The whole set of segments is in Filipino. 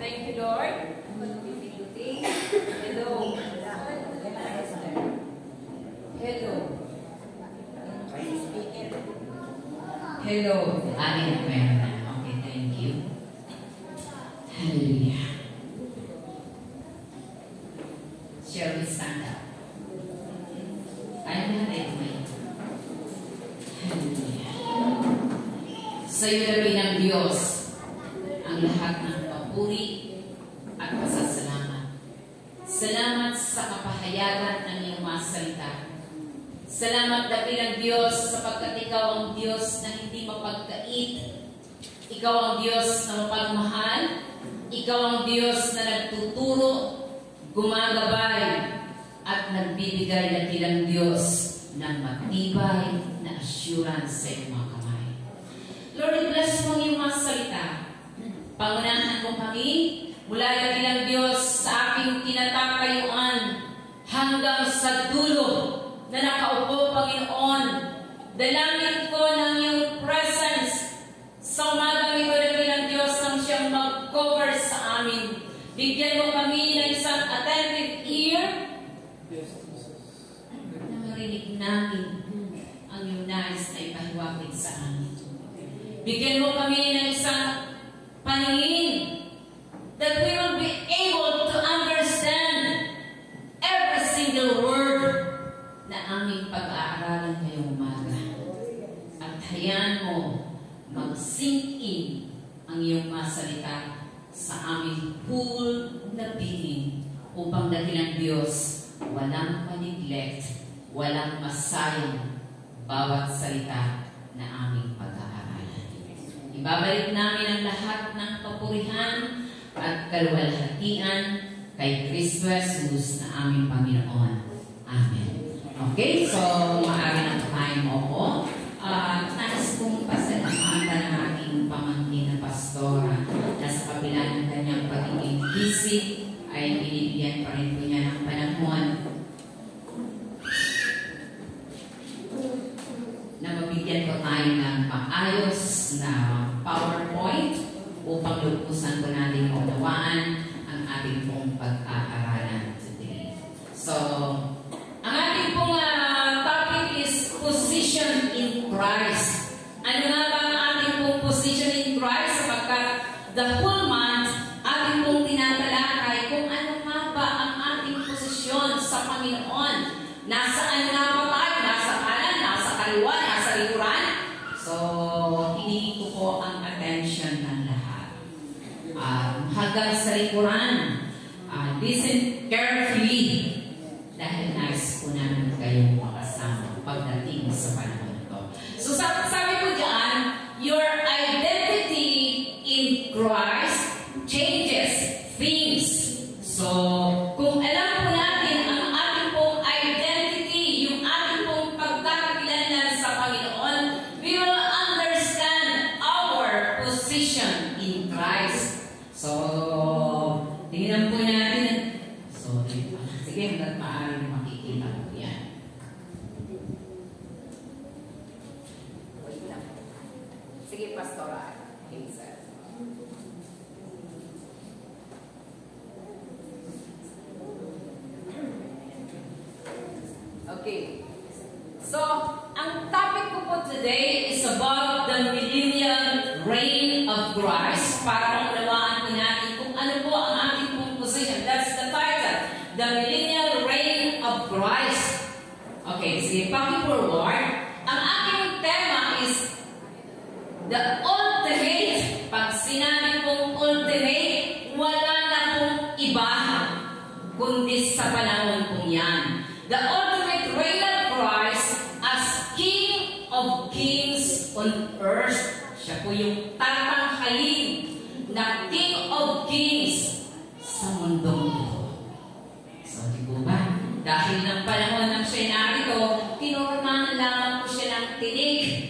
Thank you, Lord. Hello. Hello. Hello. Amin, meron na. Okay, thank you. Hallelujah. Shall we stand up? Ayaw na tayo kumain. Hallelujah. Sa iyo labi ng Diyos ang lahat ng papuri at pasasalamat. Salamat sa kapahayagan ng iyong mga salita. Salamat dakilang Diyos sapagkat Ikaw ang Diyos na hindi mapagkait. Ikaw ang Diyos na mapagmahal. Ikaw ang Diyos na nagtuturo, gumagabay, at nagbibigay dakilang Diyos ng matibay na assurance sa iyong mga kamay. Lord, i-bless mo ang iyong mga salita. Pangunahan mo kami mula dakilang Diyos sa aking kinatatayuan hanggang sa dulo na nakaupo, Panginoon. Dalangin ko ng iyong presence sa umagang ito dakilang Diyos nang siyang mag-cover sa amin. Bigyan mo kami ng isang attentive ear na marinig namin ang iyong nais na ipahiwatig sa amin. Bigyan mo kami ng isang paningin that we will be able to understand every single word na aming pag-aaralan ngayong umaga. At hayaan mo mag-sink in ang iyong mga salita sa aming pool na piling upang dakilang Diyos walang ma-neglect, walang masayang bawat salita na aming pag-aaralan. Ibabalik namin ang lahat ng papurihan at kaluwalhatian kay Kristo Jesus na aming Panginoon. Amen. Okay, so maaari na tayo mo ako. Nais kong pasalamatan ng ating pamangkin na pastora na sa kabila ng kanyang pagiging busy ay binibigyan pa rin po niya ng panahon na mabigyan ko tayo ng maayos na PowerPoint upang lupusan ko natin maunawaan ang ating pong pag-aaralan today. So, ang ating pong topic is position in Christ. Ano nga ba ang ating pong position in Christ? Sapagkat the whole month, ating pong tinatalakay kung ano nga ba ang ating posisyon sa Panginoon. Nasaan nga ba tayo? Nasa kanan, nasa kaliwa, nasa likuran? So, hinihingi ko po ang attention ng lahat. Hanggang sa likuran, listen carefully. Dahil nais po namin kayong makasama pagdating sa panahon ito. So sabi ko dyan, your identity in Christ changes things. So kung alam po natin ang ating pong identity, yung ating pong pagkakakilanlan sa Panginoon, we will understand our position in Christ. So tingnan po natin. So sige, hanggat maaaring makikita mo yan. Sige, Pastora. Okay. So, ang topic ko po today is about the millennial reign of Christ. Para maunawaan po natin kung ano po ang ating pong position. That's the title. The millennial reign of Christ. Okay, sige, paki-forward. Ang aking tema is the ultimate. Pag sinabi pong ultimate, wala na pong iba kundi sa panahon pong yan. The ultimate reign of Christ as King of Kings on earth. Siya po yung tatanghalin na King of Kings sa mundong ito. So, di po ba? Dahil ng panahon ng siya narito, kinurmahan lamang po siya ng tinig.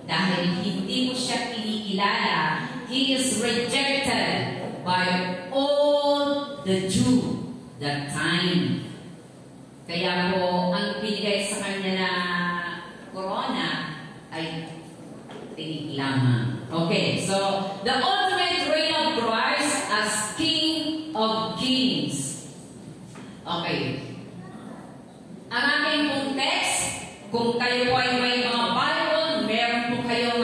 Dahil hindi mo siya kinikilala, he is rejected by all the Jew that time. Kaya po, ang binigay sa kanya na corona ay tinig lamang. Okay, so the ultimate reign of Christ as King Okay. Ang aking pong text, kung kayo po ay may mga Bible, meron po kayong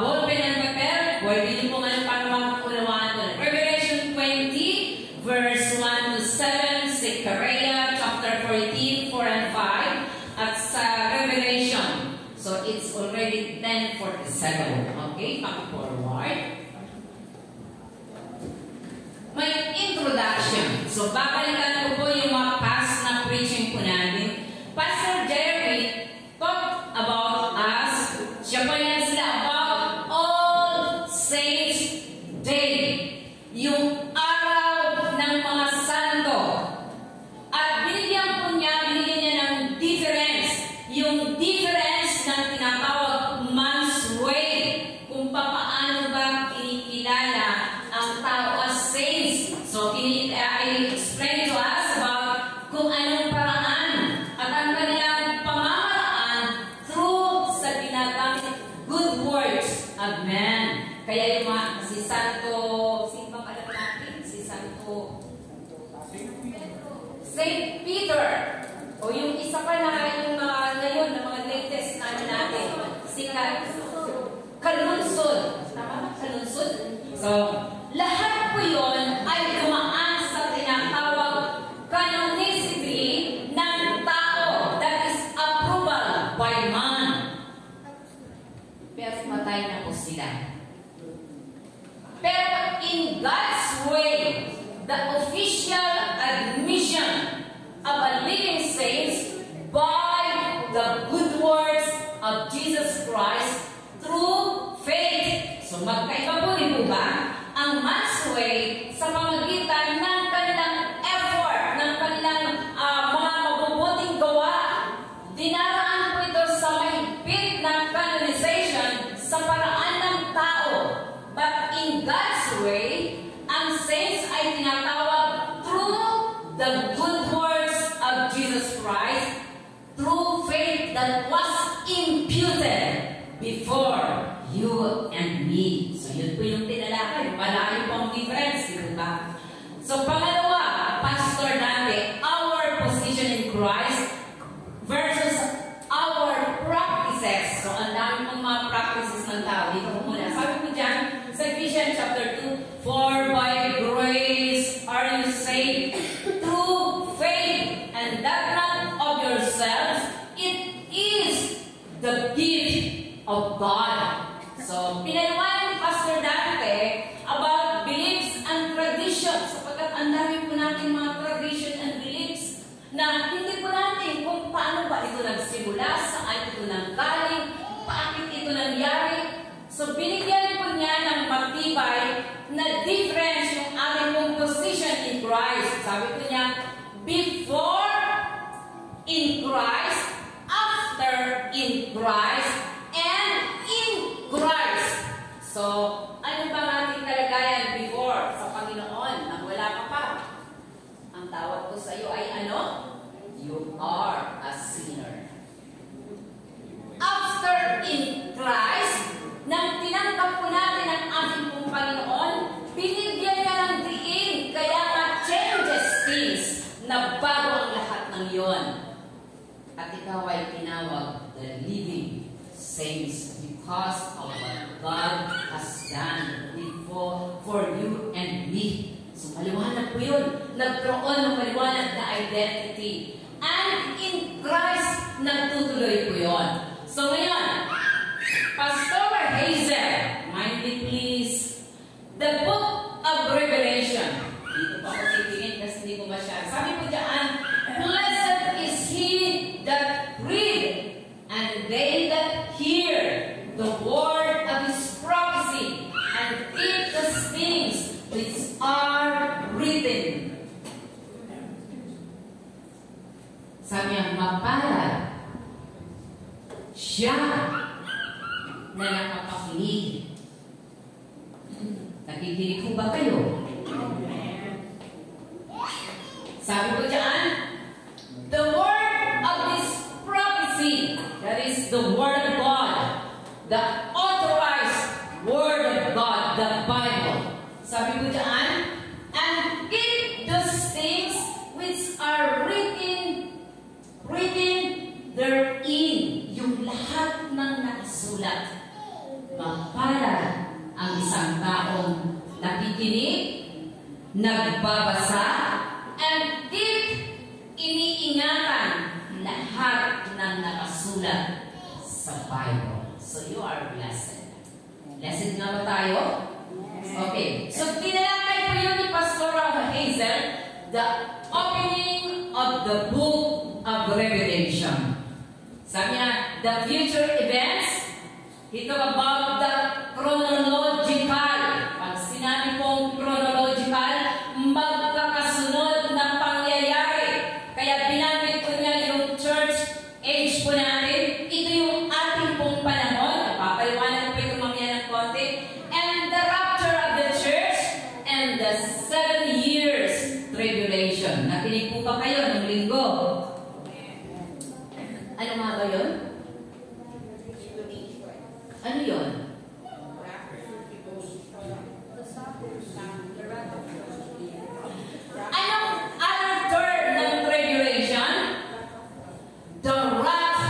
ballpen and paper, pwede niyo po ngayon para makunawaan po. Revelation 20, verse 1 to 7, Zechariah chapter 14, 4 and 5, at sa Revelation. So it's already 10:47. Okay, forward. May introduction. So babalikan ko po yung mga past na preaching po natin. Pastor Jerry talked about us. Siya po yan sila about All Saints Day. Yung araw ng mga santo. At binigyan niya ng difference. Yung difference ng tinatawag man's way. Kung paano ba kinikilala ang tao as saints. So, I-explain to us about kung anong paraan at ang kanilang pamamaraan through sa ginagamit good works of man. Kaya yung si Santo, sino bang alam natin? Si Santo Saint Peter. O yung isa pa na yung ngayon, na mga latest na natin. Si Kalunsod. Tama ba? Kalunsod? So, lahat po yun ay dumaan sa tinatawag canonicity ng tao. That is approval by man. Pero matay na po sila. Pero in God's way, the official admission of a living saints by the good works of Jesus Christ through faith. So magkaiba po rin po ba ang man's way sa pamagitan ng kanilang effort, ng kanilang mga mabubuting gawa. Dinaraan po ito sa mahigpit ng canonization sa paraan ng tao. But in God's way, ang saints ay tinatawag through the good works of Jesus Christ, through faith that was imputed before you and me. So yun po yung tinalakay. Malayo pong difference, di ba? So pangalawa, Pastor Dante, our position in Christ versus our practices. So ang dami pong mga practices ng tao. Dito po muna. Sabi po dyan, sa Ephesians chapter 2, For by grace are you saved through faith, and that not of yourselves, it is the gift of God. So, pinaliwanag ni Pastor Dante about beliefs and traditions, sapagkat ang dami po natin mga tradition and beliefs na hindi po natin kung paano ba ito nagsimula, saan ito nanggaling, bakit ito nangyari. So, binigyan po niya ng matibay na difference yung aming pong position in Christ. Sabi po niya, before in Christ, after in Christ, and in Christ. So, ano ba ang ating kalagayan before sa Panginoon nang wala ka pa? Ang tawag ko sa iyo ay ano? You are a sinner. After in Christ, nang tinanggap po natin ang ating pong Panginoon, binigyan niya ng diin, kaya nga changes things, na bago ang lahat ng iyon. At ikaw ay tinawag the living saints because of what God has done before for you and me. So maliwanag po yun. Nagkaroon ng maliwanag na identity. And in Christ, nagtutuloy po yun. So ngayon, Pastor Hazel, mindly please, the book of Revelation. Dito pa ako titingin kasi hindi ko masyado. Sabi po dyan, blessed is he that read, and they that hear the word of his prophecy, and keep the things which are written. Sabi niya, mapalad siya na nakapakinig. Nakikinig ko ba kayo? Sabi ko dyan, the word of this prophecy, that is the word of God, the authorized word of God, the Bible. Sabi ko dyan, and keep those things which nagbabasa, and deep iniingatan lahat ng nakasulat sa Bible. So you are blessed. Blessed nga ba tayo? Okay. So tinalakay po yun ni Pastor Hazel, the opening of the book of Revelation. Sabi niya, the future events, he talk about the chronological. Pag sinabi pong chronological, magkakasunod na pangyayari. Kaya binanggit ko niya yung church age po natin. Ito yung ating pong panahon. Papaliwanag ko ito mamaya ng konti. And the rapture of the church and the 7 years tribulation. Nakinig po ba kayo ng linggo? Ano nga ba yun? Ano yun? Anong other term ng tribulation? The wrath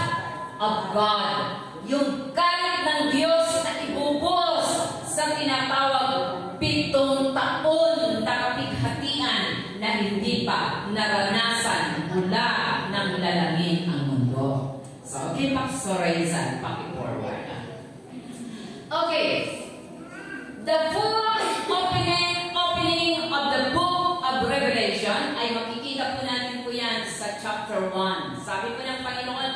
of God. Yung galit ng Diyos na ibubuhos sa tinatawag 7 taon na kapighatian na hindi pa naranasan mula ng lalangin ang mundo. So, okay, Pastor Rizal, paki-forward. Okay. The full opening of the book of Revelation ay makikita po natin po yan sa chapter 1. Sabi po ng Panginoon,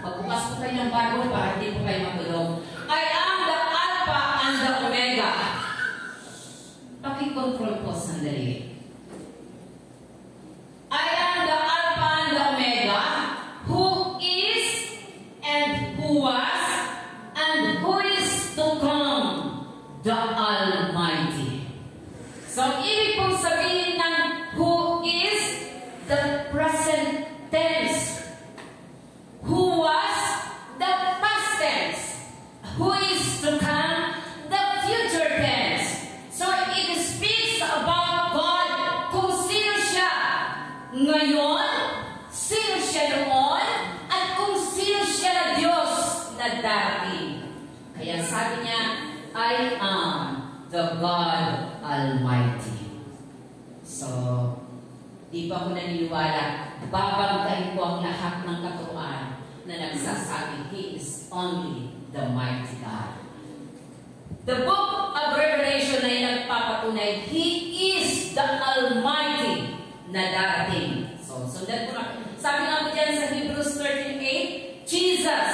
pagbukas po kayo ng Bible para hindi po kayo matulog. I am the Alpha and the Omega. Paki-control po sandali. I am the Alpha and the Omega, who is and who was and who is to come, the Almighty. So, ibig pong sabihin ng who is, the present tense. Who was, the past tense. Who is to come, the future tense. So, it speaks about God kung sino siya ngayon, sino siya noon, at kung sino siya na Diyos na darating. Kaya sabi niya, I am the God Almighty. So, di ba ko naniniwala, babanggain ko ang lahat ng katuruan na nagsasabi, He is only the mighty God. The book of Revelation ay nagpapatunay, He is the Almighty na darating. So, sundan ko na. Sabi nga mo dyan sa Hebrews 13:8, Jesus,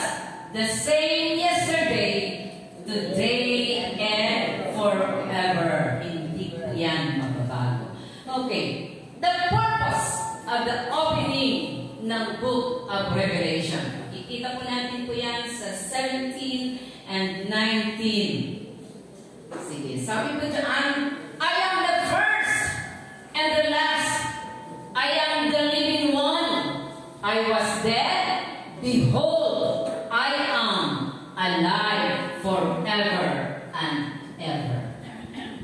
the same yesterday, today, and forever. Hindi ko yan mababago. Okay. The purpose of the opening ng book of Revelation. Ikita po natin po yan sa 17 and 19. Sige. Sabi po dyan, I am the first and the last. I am the living one. I was dead. Behold, I am alive forever and ever.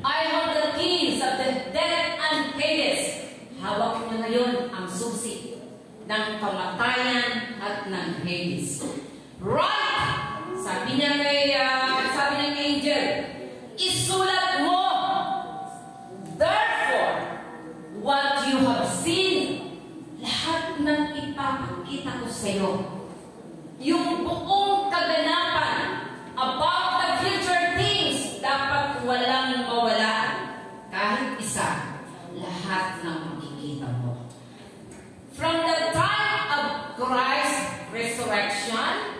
I hold the keys of the death and Hades. Hawak niya ngayon ang susi ng kamatayan at ng Hades. Right! Sabi niya sabi ng angel, isulat mo. Therefore, what you have seen, lahat ng ipapakita ko sa iyo, yung buong kaganapan about the future things, dapat walang mawala. Kahit isa, lahat ng makikita mo. From the time of Christ's resurrection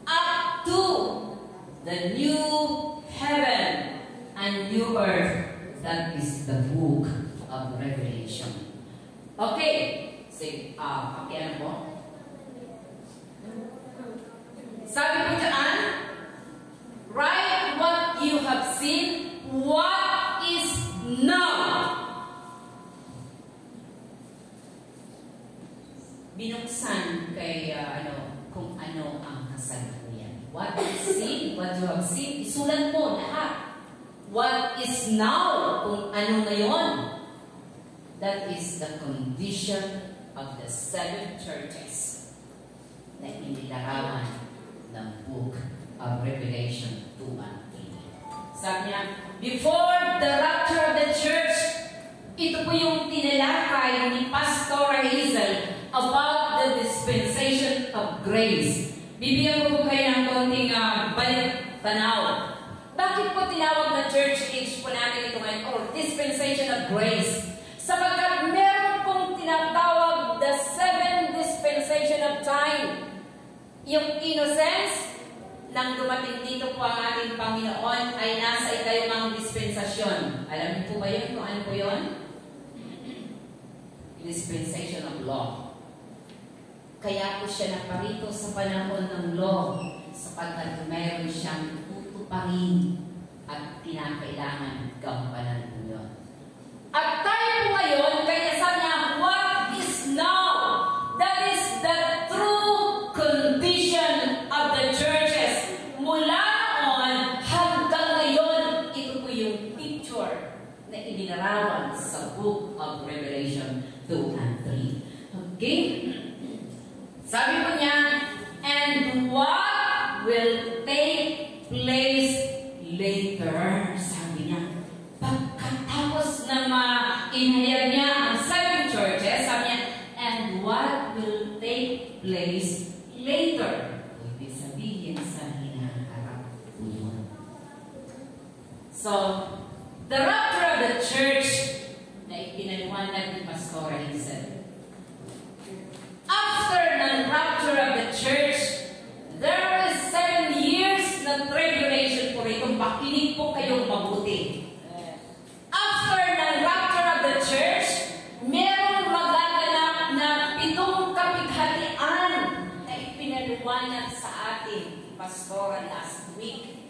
up to the new heaven and new earth, that is the book of Revelation. Okay. Sige, pakialam po. Sabi po dyan, write what you have seen, what is now. Binuksan kay kung ano ang kasalukuyan. What is seen, what you have seen, isulat mo lahat. What is now, kung ano ngayon. That is the condition of the 7 churches na inilarawan ng book of Revelation 2 and 3. Sabi niya, before the rapture of the church, ito po yung tinalakay ni Pastor Hazel about the dispensation of grace. Bibigyan ko po kayo ng konting balik tanaw. Bakit po tinawag na church age po natin ito ngayon, or dispensation of grace? Sapagkat meron pong tinatawag the 7 dispensation of time. Yung innocence, nang dumating dito po ang ating Panginoon, ay nasa ikalimang dispensasyon. Alam niyo po ba yun kung ano po yun? Dispensation of law. Kaya po siya naparito sa panahon ng law, sapagkat mayroon siyang tutuparin at kinakailangan gampanan po yun. At tayo po ngayon, kaya sabi niya, what is now? That is the true condition of the churches. Mula noon hanggang ngayon, ito po yung picture na inilarawan sa Book of Revelation 2 and 3. Okay? Sabi po niya, and what will take place later? Sabi niya, pagkatapos na ma-inhayag niya ang 7 churches, sabi niya, and what will take place later? Ibig sabihin sa hinaharap po yun. So, the rapture of the church na ipinaliwanag ni Pastor Hazel. After the rapture of the church, there is 7 years na tribulation po rito. Makinig po kayong mabuti. After the rapture of the church, merong magaganap na 7 kapighatian na ipinaliwanag sa atin, Pastora, last week.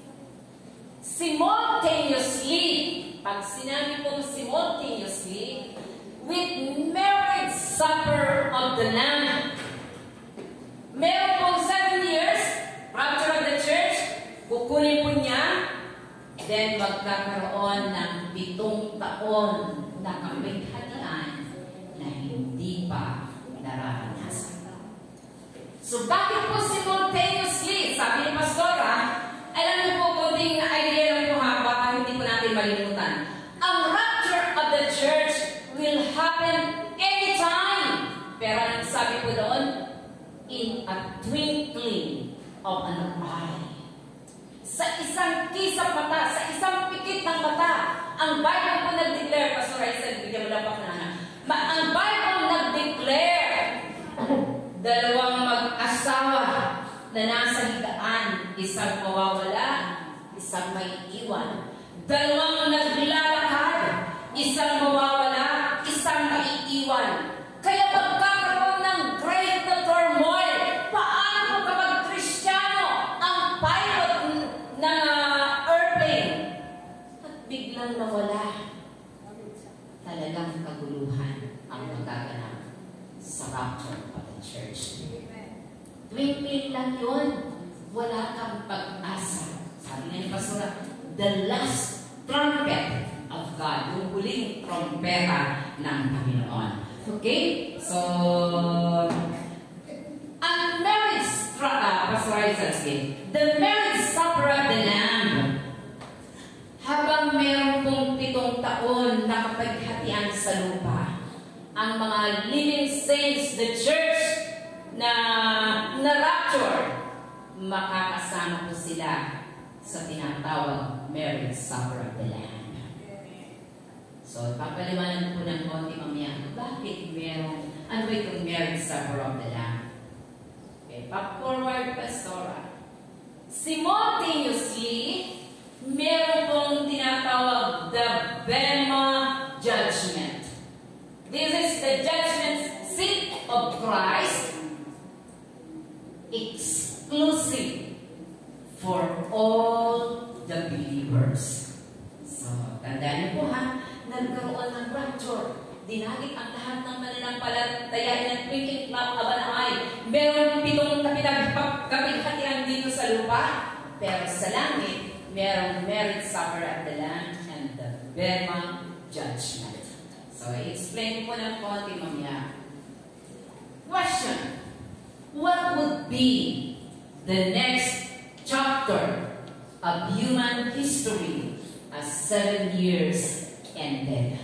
Simultaneously, pag sinabi pong simultaneously, with marriage supper of the Lamb. Meron pong 7 years, rapture of the church, kukunin po niya, then magkakaroon ng 7 taon na kapighatian na hindi pa nararanasan. So bakit po simultaneously? Sabi ni Pastora, alam niyo po, konting idea lang po baka hindi po natin malimutan. Ang rapture of the church will happen anytime. Pero ang sabi po doon, in a twinkling of an eye. Sa isang kisap mata, sa isang pikit ng mata, ang Bible po nag-declare, Pastor Hazel, bigyan mo lang pa na. Ang Bible nag-declare, 2 mag-asawa na nasa higaan, isang mawawala, isang may iwan. 2 naglalakad, isang mawawala, isang maiiwan. Kaya magkakaroon ng great na turmoil. Paano kapag Kristiyano ang pilot ng airplane at biglang nawala? Talagang kaguluhan ang magaganap sa rapture of the church. Twinkling lang yun. Wala kang pag-asa. Sabi nga ni Pastora, the last trumpet of God, yung huling trompeta ng Panginoon. Okay? So, ang marriage the marriage supper of the Lamb, habang meron pong 7 taon na kapaghatian sa lupa, ang mga living saints, the church na rapture, makakasama po sila sa tinatawag marriage supper of the Lamb. So, papaliwanan po ng konti mamaya, bakit merong, ano ba itong marriage supper of the Lamb? Okay, pag-forward, Pastora. Simultaneously, meron pong tinatawag the Bema Judgment. This is the judgment seat of Christ, exclusive for all the believers. So, tandaan niyo po ha, nagkaroon ng rapture. Dinagit ang lahat ng mananampalataya ng twinkling club of an eye. Meron 7 kapighatian dito sa lupa, pero sa langit, merong marriage supper at the Lamb and the Bema Judgment. So, i-explain ko po ng konti mamaya. Question: what would be the next chapter of human history 7 years ended.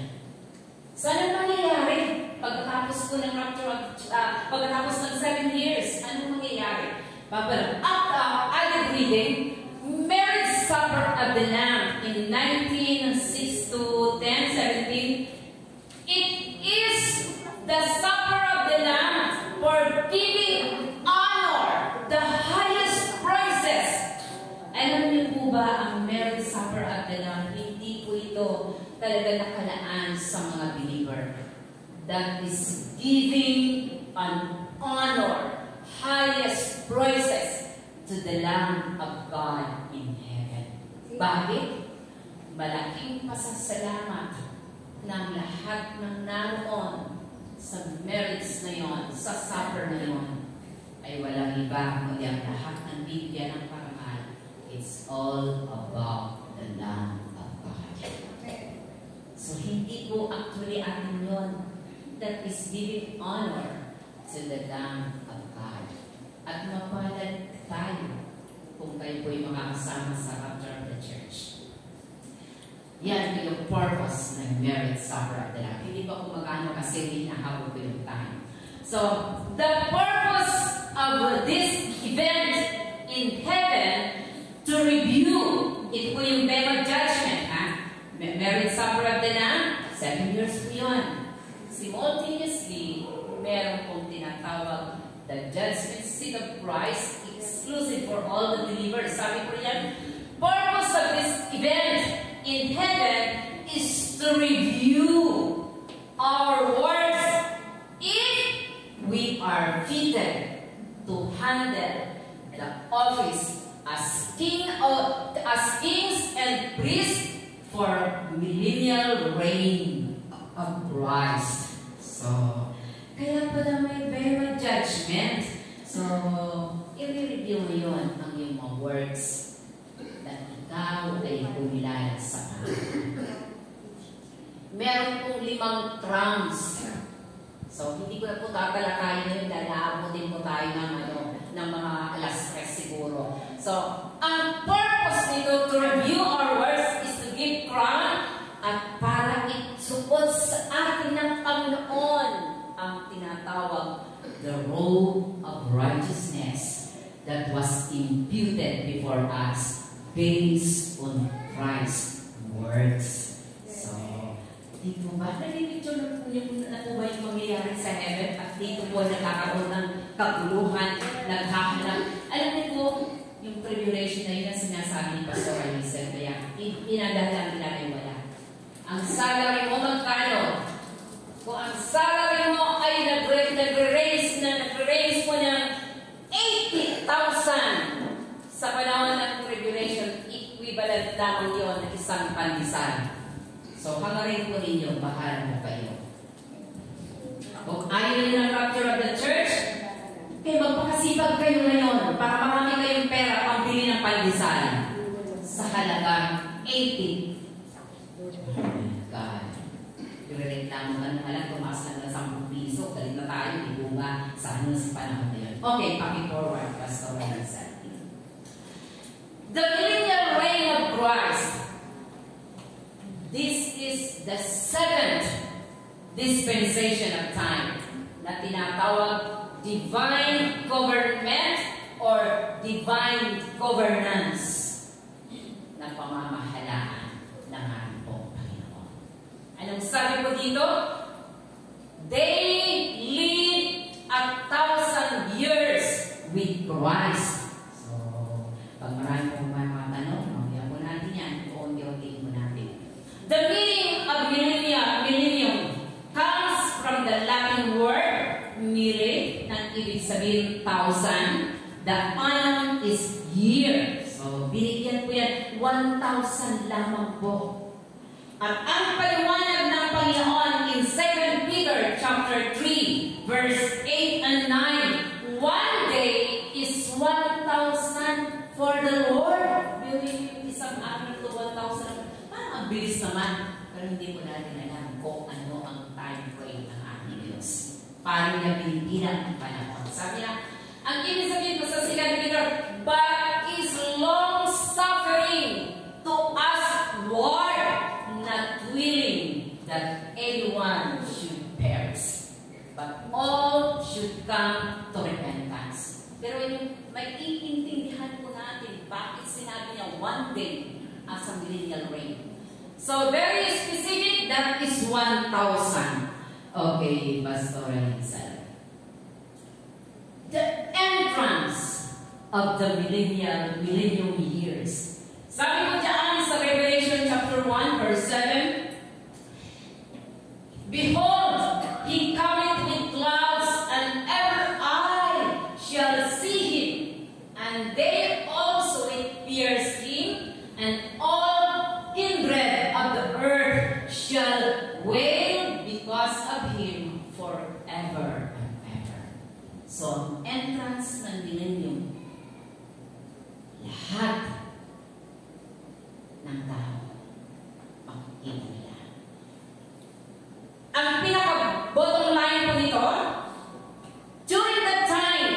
So, ano mangyayari? Pagkatapos ko ng rapture, pagkatapos ng 7 years, ano mangyayari? But I was reading Marriage Supper of the Lamb in 1906 to 1017. It is the supper of the Lamb for giving honor, the highest praises. Alam niyo po ba ang Marriage Supper of the Lamb? Hindi po ito talaga nakalaan sa mga believer. That is giving an honor, highest praises to the Lamb of God in heaven. Bakit? Malaking pasasalamat ng lahat ng naroon sa marriage na yon, sa supper na yon, ay walang iba kundi ang lahat ng Biblia ng parangal. It's all about the Lamb of God. So hindi po actually atin yon. That is giving honor to the Lamb of God. At mapalad tayo kung kayo po'y makakasama sa rapture of the church. Yan yung purpose ng marriage supper of the Lamb. Hindi pa kumagano kasi hinahabol ko yung time. So, the purpose of this event in heaven to review, ito po yung day of judgment, ha? Marriage supper of the Lamb, 7 years po yun. Simultaneously, meron pong tinatawag the judgment seat of Christ, exclusive for all the believers. Sabi ko yan, purpose of this event in heaven is to review our works if we are fitted to handle the office as kings and priests for millennial reign of Christ. So, kaya pala may very judgment. So, i-review mo yun ang iyong mga works na ikaw ay kumilala sa Panginoon. Meron pong 5 trumps. So, hindi ko na po tatalakayin yun dahil naabutin po tayo ng mga alas 3 siguro. So, ang purpose nito to review our works is to give crown at para isuot sa atin ng Panginoon ang tinatawag the robe of righteousness that was imputed before us based on Christ's words. So, dito ba? Nalipicture na po ba yung mangyayari sa heaven? At dito po nagkakaroon ng kaguluhan, naghahanap. Alam niyo po, yung tribulation na yun ang sinasabi ni Pastor Alisa. Kaya, pinadala nila yung wala. Ang salary mo magkano? Kung ang salary mo ay nag-raise mo ng 80,000 sa panahon ng tribulation, equivalent lamang yun ng isang pandesal. So, hangarin po ninyo, bahala mo kayo. Kung ayaw nyo ng rapture of the church, magpakasipag kayo ngayon para marami kayong pera pambili ng pandesal sa halagang 80. God. Yung reklamo ka na lang, tumaas na 10 piso, galing na tayo, di po ba? Sa panahon na yun. Okay, paki-forward, Pastor Wilson. The millennial reign of Christ. This is the 7th dispensation of time na tinatawag divine government or divine governance na pamamahalaan ng ating Panginoon. Anong sabi ko dito? They live 1,000 years with Christ. So, pag marami pong mga tanong, mamaya po natin yan. Unti-unti po natin. The meaning of millennium comes from the Latin word mille, nang ibig sabihin 1,000. The annum is year. So, binigyan po yan 1,000 lamang po. At ang paliwanag ng Panginoon in 2 Peter chapter 3, verse 8 and 9, one day is 1,000 for the Lord. Yung isang araw to 1,000. Ang bilis naman. Pero hindi ko natin alam kung ano ang time frame ng ating Diyos. Paano niya pinipilang ang panahon. Sabi niya, ang ibig sabihin ko sa 2 Peter, but is long-suffering to us ward. but all should come to repentance. Pero yung may iintindihan po natin bakit sinabi niya one day as a millennial reign. So very specific, that is 1,000. Okay, Pastor Elisa. The entrance of the millennium years. Sabi ko dyan sa Revelation chapter 1 verse 7, Behold, he cometh with clouds, and every eye shall see him, and they also which pierce him, and all kindred of the earth shall wail because of him forever and ever. So, entrance ng millennium, lahat ng tao makikita nila. Ang pinaka-bottom line po nito, during that time,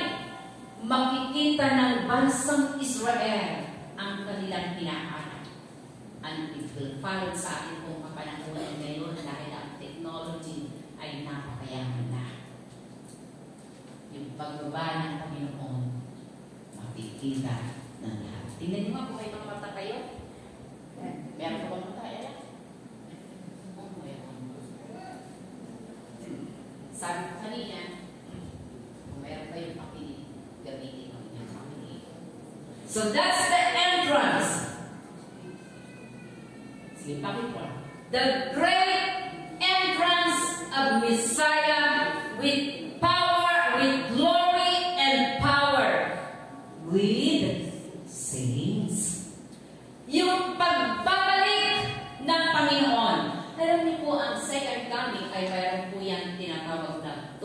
makikita ng bansang Israel ang kanilang pinakanan. And it will follow sa atin kung kapanahunan ngayon dahil ang technology ay napakayaman na. Yung pagbaba ng Panginoon, makikita ng lahat. Tingnan niyo kung may mga mata kayo. Meron ko bang mata? Sabi ko kanina, kung meron kayong pakinig, gamitin mo yung pakinig. So that's the entrance. Sige, pakit ko. The great entrance of Messiah with power, with glory and power, with saints. Yung pagbabalik ng Panginoon. Alam niyo po, ang second coming ay mayroon po yan tinatawag na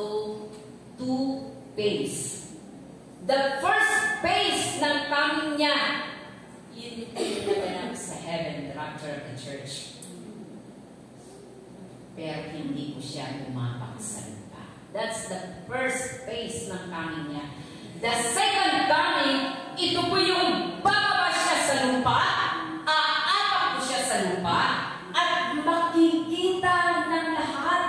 two phase. The first phase ng coming niya, yun yung pinagaganap sa heaven, the rapture of the church. Pero hindi ko siya umapak sa lupa. That's the first phase ng coming niya. The second coming, ito po yung bababa siya sa lupa, aapak ko siya sa lupa, at makikita ng lahat.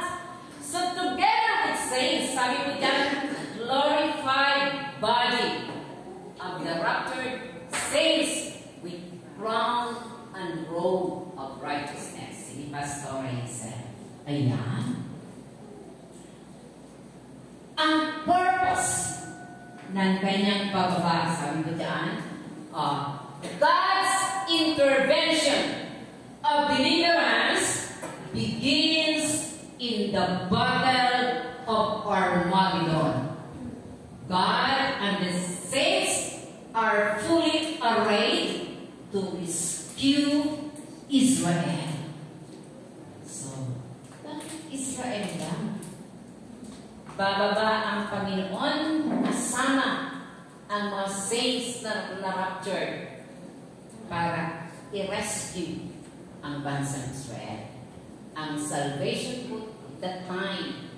So together with saints, sabi ko dyan, glorified body of the raptured saints with crown and robe of righteousness. Sige, Pastor Hazel. Ayan. Ang purpose ng kanyang pababa, sabi ko dyan, God's intervention of deliverance begins in the battle of Armageddon. God and the saints are fully arrayed to rescue Israel. So, bakit Israel lang? Bababa ang Panginoon kasama ang mga saints na raptured para i-rescue ang bansang Israel. Ang salvation po at that time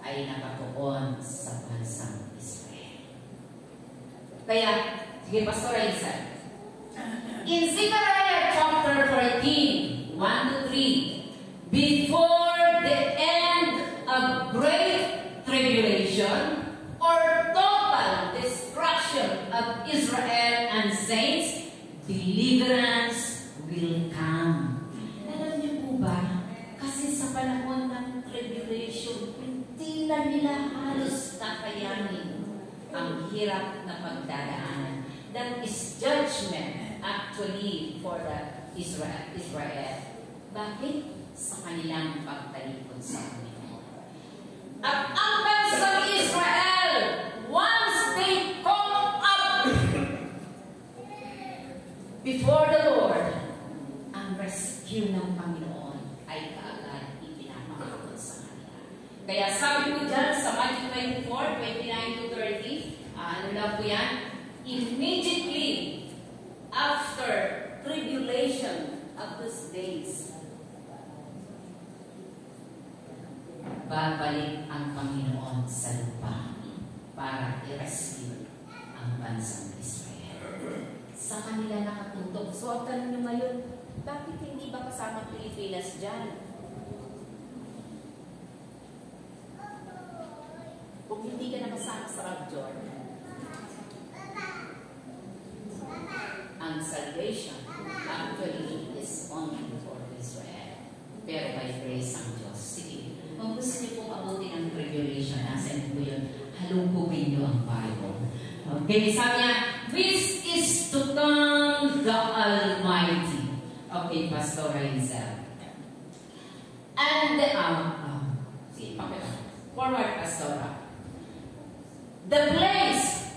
ay nakatuon sa bansang Israel. Kaya, sige, Pastor Isa. In Zechariah chapter 14, 1-3, before the end of great tribulation or total destruction of Israel and saints, deliverance will come. Alam niyo po ba? Kasi sa panahon ng tribulation, hindi na nila halos kakayanin ang hirap na pagdadaanan. That is judgment actually for the Israel. Bakit? Sa kanilang pagtalikod sa Panginoon. At ang bansang Israel, once they come up before the Lord, ang rescue ng Panginoon ay kaagad ipinapakakot sa kanila. Kaya sabi ko dyan sa Matthew 24, 29-30, ano lang po yan? Immediately after tribulation of these days, babalik ang Panginoon sa lupa para i-rescue ang bansang Israel. Sa kanila nakatutok. So, ang tanong nyo ngayon, bakit hindi ba kasama Pilipinas dyan? kung hindi ka nakasama sa rapture, ang salvation actually is only for Israel. Pero by grace ang Diyos. Sige, kung gusto niyo pong abutin ang tribulation, nasan po yun, halugugin niyo ang Bible. Okay, sabi niya, this is to come the Almighty. Okay, Pastor Rizal. And, sige, forward, Pastor. The place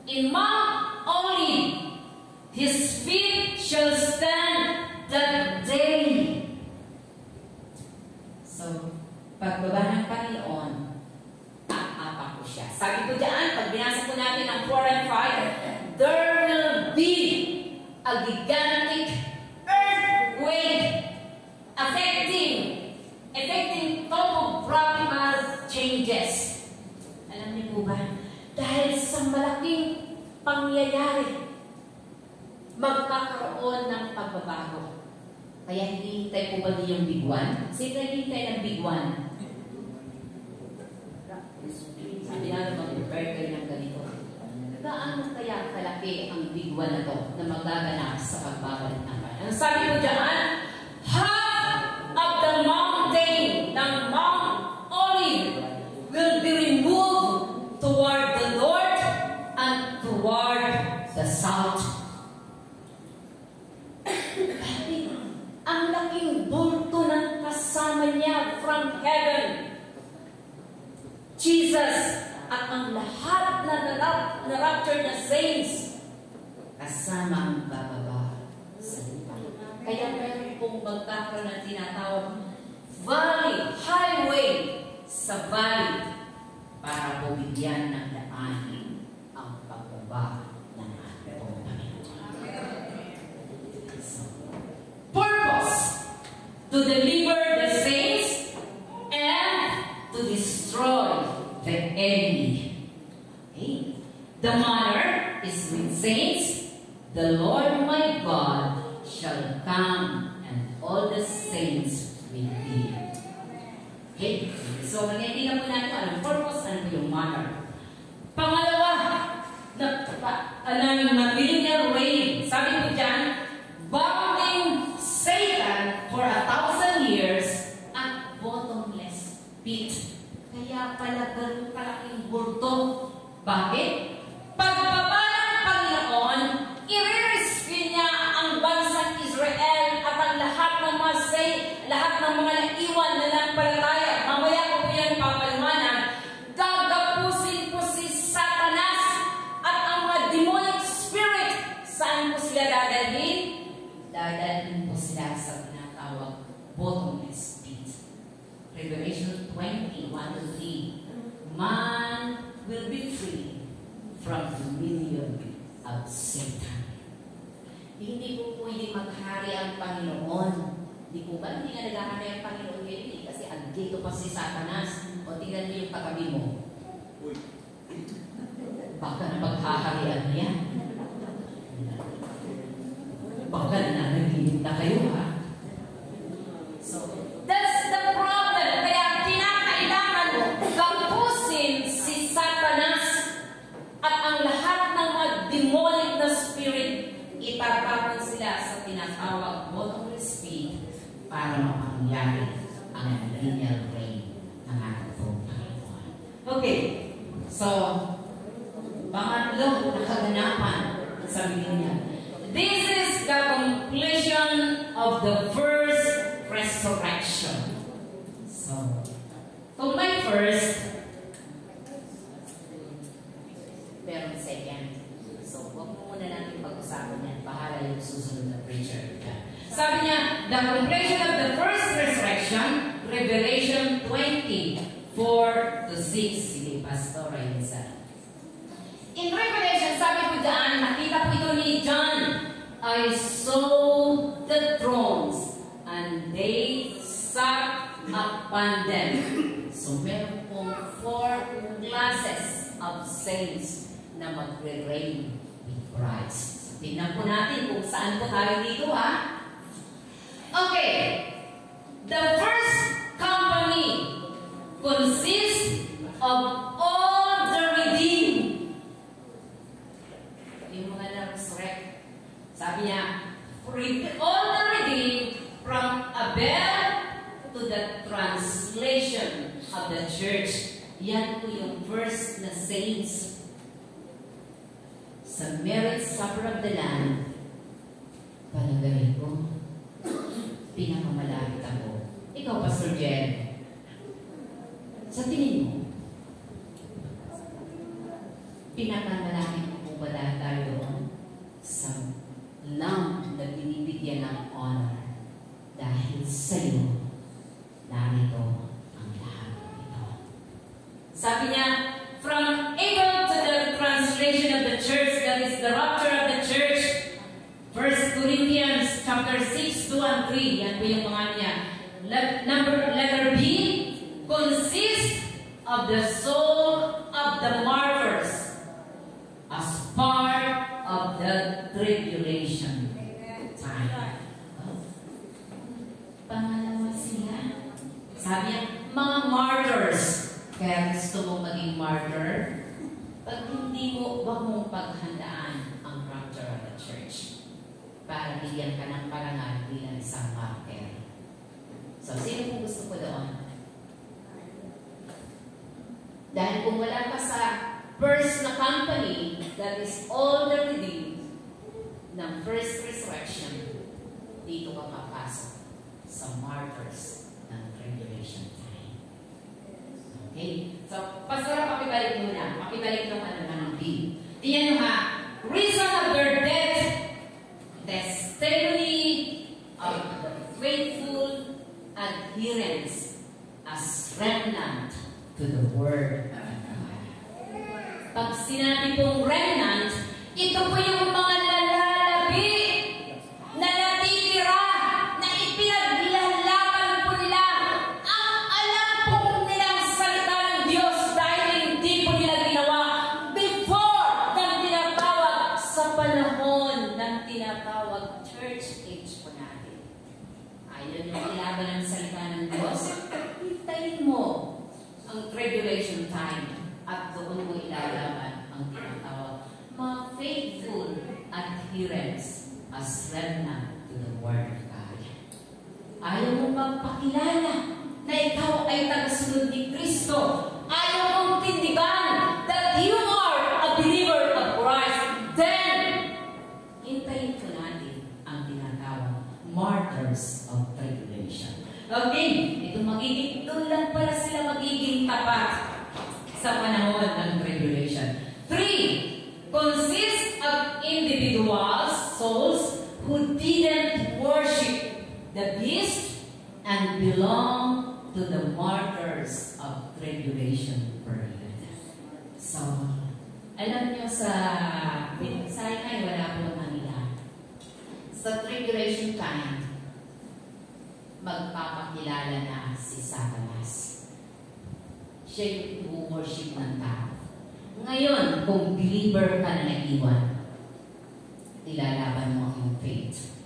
in Mount Olive, His feet shall stand that day. So, pagbaba ng Panginoon, aapa ko siya. Sabi ko dyan, pag binasa ko natin ang 4 and 5, there will be a gigantic earthquake affecting topographical changes. Alam niyo po ba? Dahil sa malaking pangyayari, magkakaroon ng pagbabago. Kaya hinihintay po ba niyo yung big one? Sino hinihintay ng big one? Sabi na mag-prepare kayo ng ganito. Gaano kaya kalaki ang big one na to na magaganap sa pagbabalik ng Panginoon? Ang sabi ko dyan, half of the mountain ng Mount Olive will be removed toward the north and toward the south. Ang laking bulto ng kasama niya from heaven, Jesus, at ang lahat na rapture na saints, kasama ang bababa sa lupa. Kaya meron pong magkakaroon ng tinatawag valley, highway sa valley para bumigyan ng daanin ang pagbaba ng ating Panginoon. Purpose to deliver the saints and to destroy the enemy. Okay. The manner is with saints. The Lord my God shall come and all the saints with thee. Okay. So, hindi na po natin anong purpose, ano po yung manner. Pangalawa, ng millennial reign. Sabi ko dyan, bounding Satan for 1,000 years at bottomless pit. Kaya pala ganun kalaking bulto. Bakit? Pagbaba ng Panginoon, i-rescue niya ang bansang Israel at ang lahat ng mga lahat ng mga naiwan na nampalataya. Mamaya ko po yan papaliwanag. Gagapusin po si Satanas at ang mga demonic spirit. Saan po sila dadalhin? Dadalhin po sila sa tinatawag bottomless pit. Revelation 20:1-3. Man will be free from the dominion of Satan. Hindi po pwede maghari ang Panginoon. Hindi po ba? Hindi nga naghahari ang Panginoon ngayon kasi andito pa si Satanas. O tingnan niyo yung katabi mo. Baka na maghaharian niya. Baka na nagiging na kayo, ha? So, that's the problem. Kaya kinakailangan mo kampusin si Satanas at ang lahat ng mga demonic na spirit, itatapon sila sa tinatawag bottomless pit para mapangyari ang millennial reign ng ating Panginoon. Okay, so pangatlo na kaganapan sa millennial. This is the completion of the first resurrection. So, kung may first, meron second. So, huwag muna natin pag-usapan yan. Bahala yung susunod na preacher. Sabi niya, the completion of the first resurrection, Revelation 20:4-6. Sige, Pastor Rizal. In Revelation, sabi ko dyan, nakita po ito ni John, I saw the thrones and they sat upon them. So, meron pong 4 classes of saints na magre-reign with Christ. Tingnan po natin kung saan po tayo dito, ha? Okay. The first company consists of all first na saints sa marriage supper of the Lamb, palagay ko, pinakamalapit ako. Ikaw, Pastor Jen, sa tingin mo, pinakamalapit mo ba tayo sa Lamb na binibigyan ng honor dahil sa'yo, narito ang lahat ito. Sabi niya, from Abel to the translation of the church, that is the rapture of the church, 1 Corinthians chapter 6, 2 and 3, yan po yung mga niya. Letter B, consists of the soul of the martyrs as part of the tribulation time. Pangalawa sila. Sabi niya, mga martyrs. Kaya gusto mo maging martyr, pag hindi mo, huwag mong paghandaan ang rapture of the church para bigyan ka ng parangal bilang isang martyr. So, sino kung gusto ko doon? Dahil kung wala ka sa first na company, that is all the redeemed ng first resurrection, dito ka papasok sa martyrs ng tribulation time. Okay? So, Pastor, pakibalik muna. Pakibalik ng ano ng B. Tingnan nyo ha. Reason of their death, testimony of the faithful adherence as remnant to the Word of God. Pag sinabi pong remnant, ito po yung mga lalalabi na natitira, na ipinaglalaban po nila ang alam po nilang salita ng Diyos dahil hindi po nila ginawa before ng tinatawag sa panahon ng tinatawag church age po natin. Ayaw yung ilaban ng salita ng Diyos, hintayin mo ang tribulation time at doon mo ilalaban ang tinatawag mga faithful adherents as remnant to the Word of God. Ayaw mo magpakilala na ikaw ay tagasunod ni Kristo. Ayaw mong tindigan that you are a believer of Christ. Then, hintayin ko natin ang tinatawag martyrs of tribulation. Okay, ito magiging, doon lang pala sila magiging tapat sa panahon ng tribulation. 3, consists of individuals, souls, who didn't worship the beast and belong to the martyrs of tribulation period. So, alam nyo sa ay wala po kanila. Sa tribulation time, magpapakilala na si Satanas. Siya yung worship ng tao. Ngayon, kung believer ka na naiwan, ilalaban mo ang faith.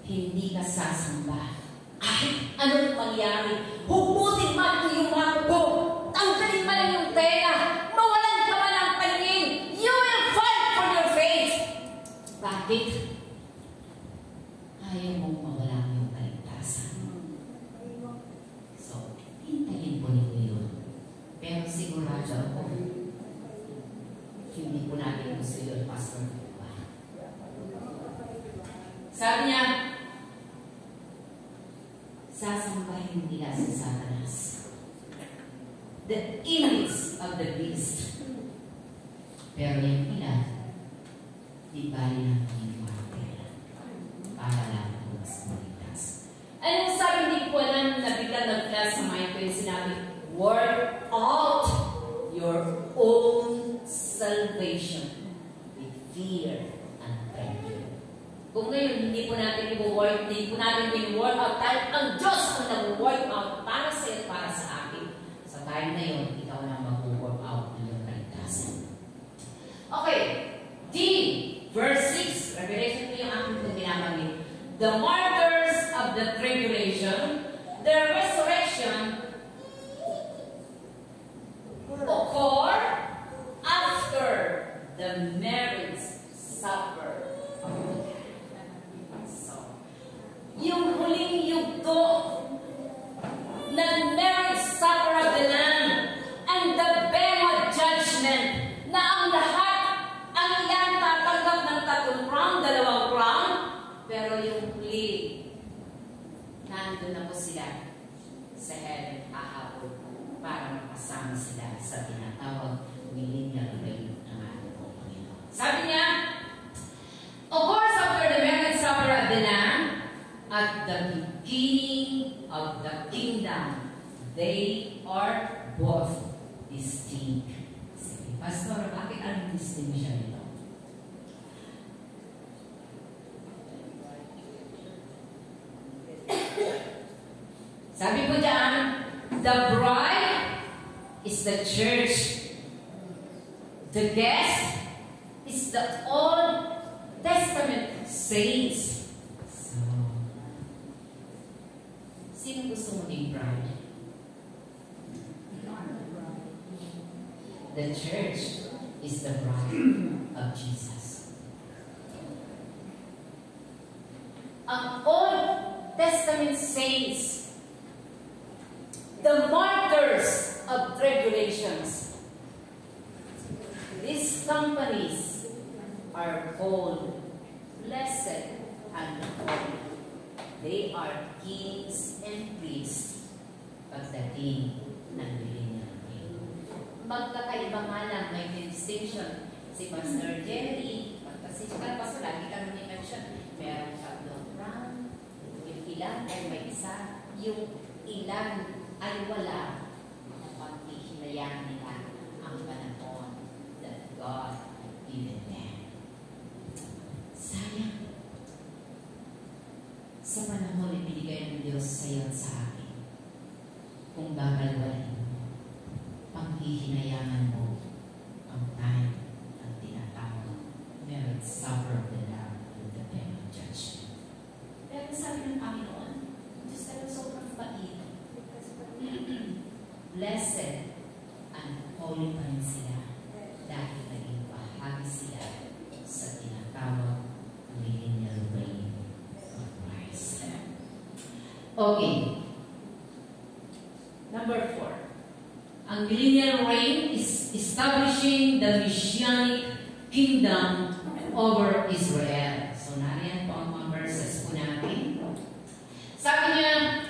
Hindi ka sasamba. Ay, anong mangyari? Hukutin man ang iyong mako. Tanggalin man ang iyong tela. Mawalan ka man ang paningin. You will fight for your faith. Bakit? Ayaw mong mawala ang iyong kaligtasan. So, hintayin po ninyo yun. Pero sigurado ako, hindi po natin gusto yun, Pastor. Sabi niya, sasambahin nila si Satanas. The image of the beast. Pero yung ilan, di bali na kanyang martir. Para lang po sa maligtas. Anong sabi, hindi ko alam na bigla nag-class sa mind ko yung sinabi, work out your own salvation with fear and trembling. Kung ngayon, hindi po natin i-work, hindi po natin i-work out, dahil ang Diyos ang nag-work out para sa iyo, para sa akin. Sa time na yun, ikaw na mag-work out ng iyong kaligtasan. Okay, D, verse 6, Revelation ko yung aking itong binabagin. The martyrs of the tribulation, their resurrection occur after the marriage supper. So, yung huling yugto ng marriage supper of the Lamb sa heaven hahabol para makasama sila sa tinatawag millennial reign ng ating Panginoon. Sabi niya, of course, after the marriage supper of the Lamb, at the beginning of the kingdom, they are both distinct. Sige, Pastor, bakit anong distinction ito? Sabi po dyan, the bride is the church. The guest is the Old Testament saints. So, sino gusto mo ng bride? The church is the bride of Jesus. Ang Old Testament saints, the martyrs of tribulations, these companies are called blessed and holy. They are kings and priests pagdating ng millennial reign. Magkakaiba nga lang, may distinction. Si Pastor Jerry, Pastor, lagi kami ni-mention, meron tatlong rank, yung ilan ay may isa, yung ilan ay wala, na paghihinayang nila ang panahon that God had given them. Sayang, sa panahon na binigay ng Diyos sa iyo at sa akin, kung babalwalin mo, panghihinayangan mo ang time ang tinatawag marriage supper of the Lamb with the day of judgment. Pero sabi ng Panginoon, Diyos talagang sobrang bait. Blessed and holy pa rin sila dahil naging bahagi sila sa tinatawag millennial reign of Christ. Okay. Number 4. Ang millennial reign is establishing the Messianic kingdom over Israel. So, nariyan po ang mga verses po natin. Sabi niya,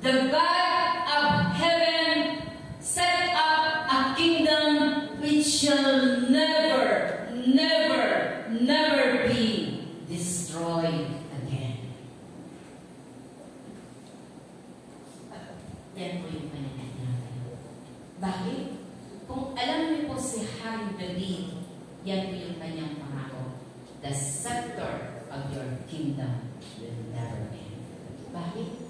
the God of heaven set up a kingdom which shall never, never, never be destroyed again. Yan po yung pananay natin. Bakit? Kung alam niyo po si Haring David, yan po yung kanyang pangako. The scepter of your kingdom will never end. Bakit?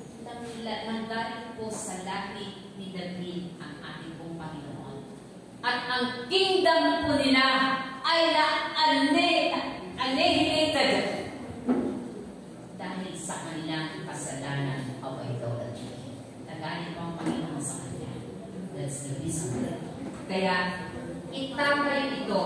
Nanggaling po sa lahi ni David ang ating pong Panginoon. At ang kingdom po nila ay annihilated dahil sa kanilang kasalanan of idolatry. Nanggaling po ang Panginoon sa kanya. That's the reason. Kaya, itatay ito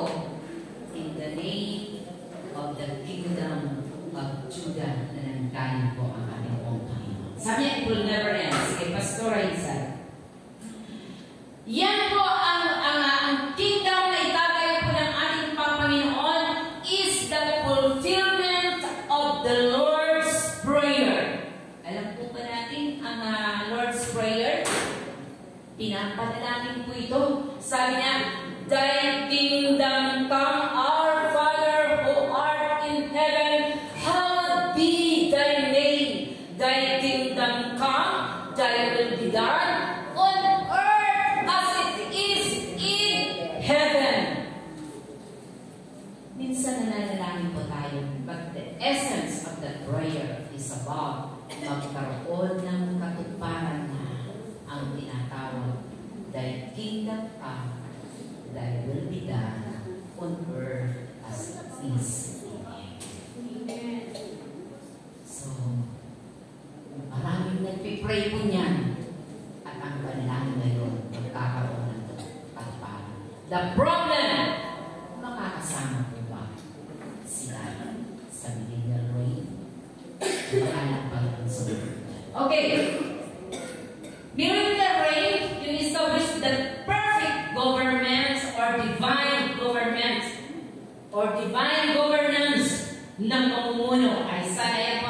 in the name of the kingdom of Judah na nanggaling po ang ating pong Panginoon. Sabi niya, it will never end. Sige, Pastor Isa. Yan po ang kingdom na itatay po ng ating Panginoon is the fulfillment of the Lord's Prayer. Alam po ba natin ang Lord's Prayer? Pinapanalangin po ito. Sabi niya, Thy kingdom come, our Father who art in heaven, hallowed be thy name. Thy kingdom come, thy will be done on earth as it is in heaven. Minsan nananalangin po tayo, but the essence of the prayer is about magkaroon ng katuparan na ang tinatawag, Thy kingdom come, Thy will be done on earth as it is in heaven. So, maraming nagpipray po niyan at ang panalangin ngayon magkakaroon ng katuparan. The problem, makakasama po ba sila sa millennial reign? Makalang pa rin sa okay. Millennial reign, you establish the perfect government or divine governance ng pamumuno. Ay sana yan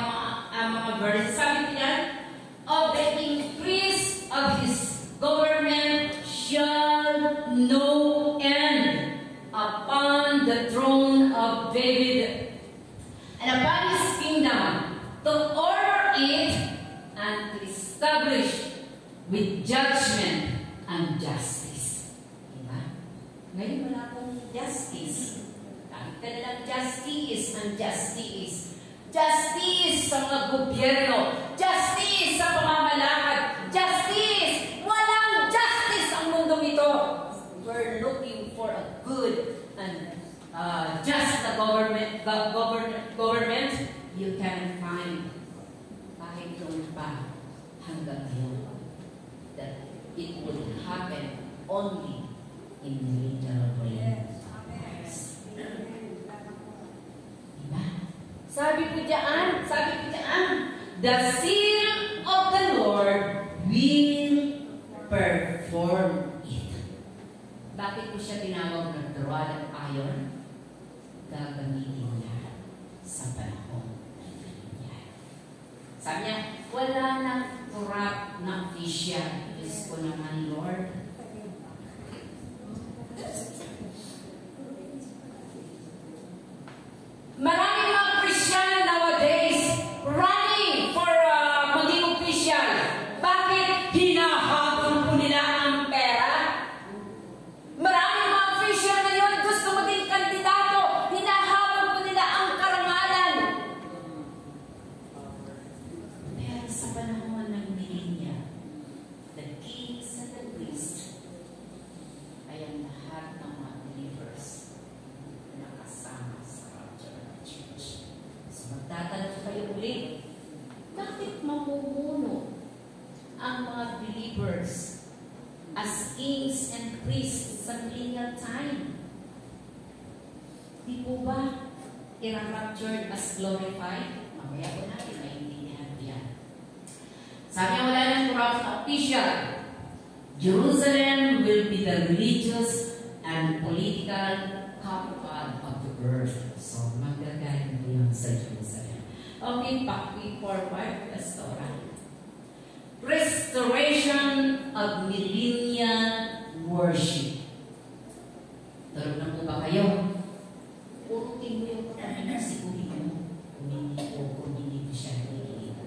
ang mga verses. Sabi niya, of the increase of judgment and justice. Diba? Ngayon wala akong justice. Kahit ka nalang justice and justice. Justice sa mga gobyerno. Justice sa pamamalakad. Justice! Walang justice ang mundong ito. We're looking for a good and just the government. You can find kahit noon pa hanggang ngayon that it will happen only in the literal way. Diba? Sabi ko diyan, the seal of the Lord will perform it. Bakit ko siya tinawag ng rod of iron? Gagamitin niya sa panahon. Sabi niya, wala nang corrupt na official. Diyos ko naman, Lord. Maraming mga Christian nowadays running for maging official. Bakit? Hinahabol po nila ang pera. Maraming mga official ngayon gusto maging kandidato. Hinahabol po nila ang karangalan. Pero sa panahon ng millennium, the kings and the priests ay ang lahat ng mga believers na nakasama sa rapture of the church. So magtatanong kayo ulit, bakit mamumuno ang mga believers as kings and priests sa millennial time? Di po ba i-raptured as glorified? Mamaya po natin maintindihan yan. Sabi niya, wala nang corrupt na official. Jerusalem will be the religious and political capital of the earth. So, magagaling po yun sa Jerusalem. Okay, forward, Pastora. Restoration of millennial worship. Tulog na po ba kayo? Urutin mo yung katabi sigurin mo. Kung hindi siya nililita.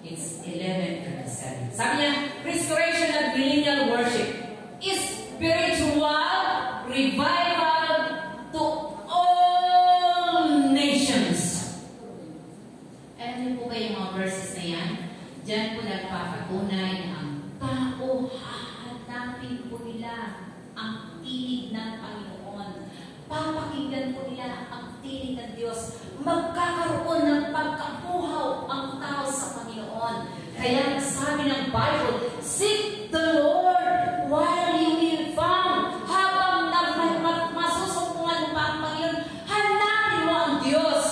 It's 11:37. Sabi niya, restoration of millennial worship is spiritual revival to all nations. Alam niyo po ba yung mga verses na yan? Diyan po nagpapatunay na ang tao hahanapin po nila ang tinig ng Panginoon. Papakinggan po nila ang tinig ng Diyos. Magkakaroon ng pagkapuhaw ang tao sa Panginoon. Kaya sabi ng Bible, seek the Lord while you will found. Habang masusumpungan pa ang Panginoon, hanapin mo ang Diyos.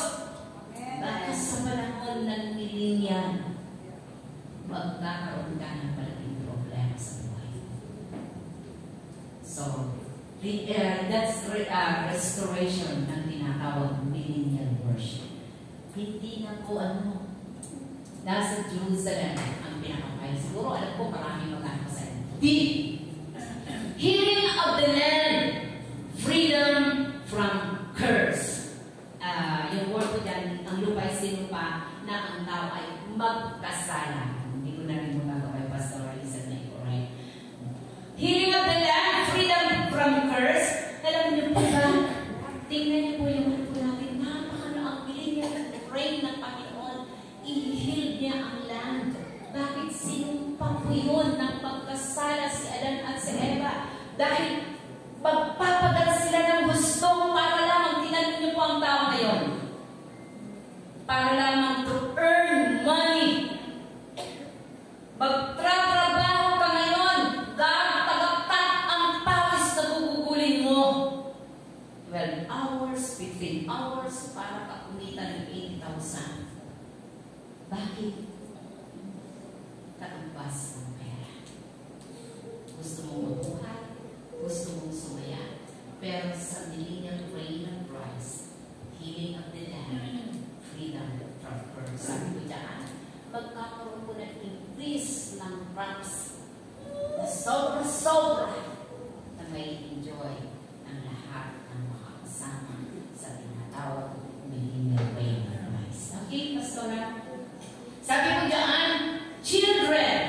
Dahil sa panahon ng millennium, magkakaroon ka ng malaking problema sa buhay. So, that's restoration ng tinatawag millennial worship. Hindi na po nasa Jerusalem ang pinakapay. Siguro alam ko maraming magkano sa healing of the land, freedom from curse. Yung word ko dyan, ang lupa ay sinupa na ang tao ay magkasala. Hindi ko na rin magagawa Pastor Lisa na ito, right? Healing of the land, freedom from curse. Alam niyo po ba? Tingnan niyo po yung word ko natin. Ang millennial reign ng Panginoon. I-heal niya ang land. Bakit sinumpa po yun ng pagkasala si Adan at si Eva? Dahil magpapadala sila ng gusto para lamang, tinanong niyo po ang tao ngayon, para lamang to earn money. Magtratrabaho ka ngayon, tagaptak ang pawis na gugugulin mo. 12 hours, 15 hours, para ka kumita ng 80,000. Bakit? Katumbas ng pera. Gusto mong mabuhay, gusto mong sumaya, pero sa millennial reign of Christ, healing of the land, freedom from curse. Sabi ko dyan, magkakaroon po ng increase ng crops na sobra-sobra na may enjoy ang lahat ng makakasama sa tinatawag millennial reign of Christ. Okay, Pastora? Sabi ko dyan, children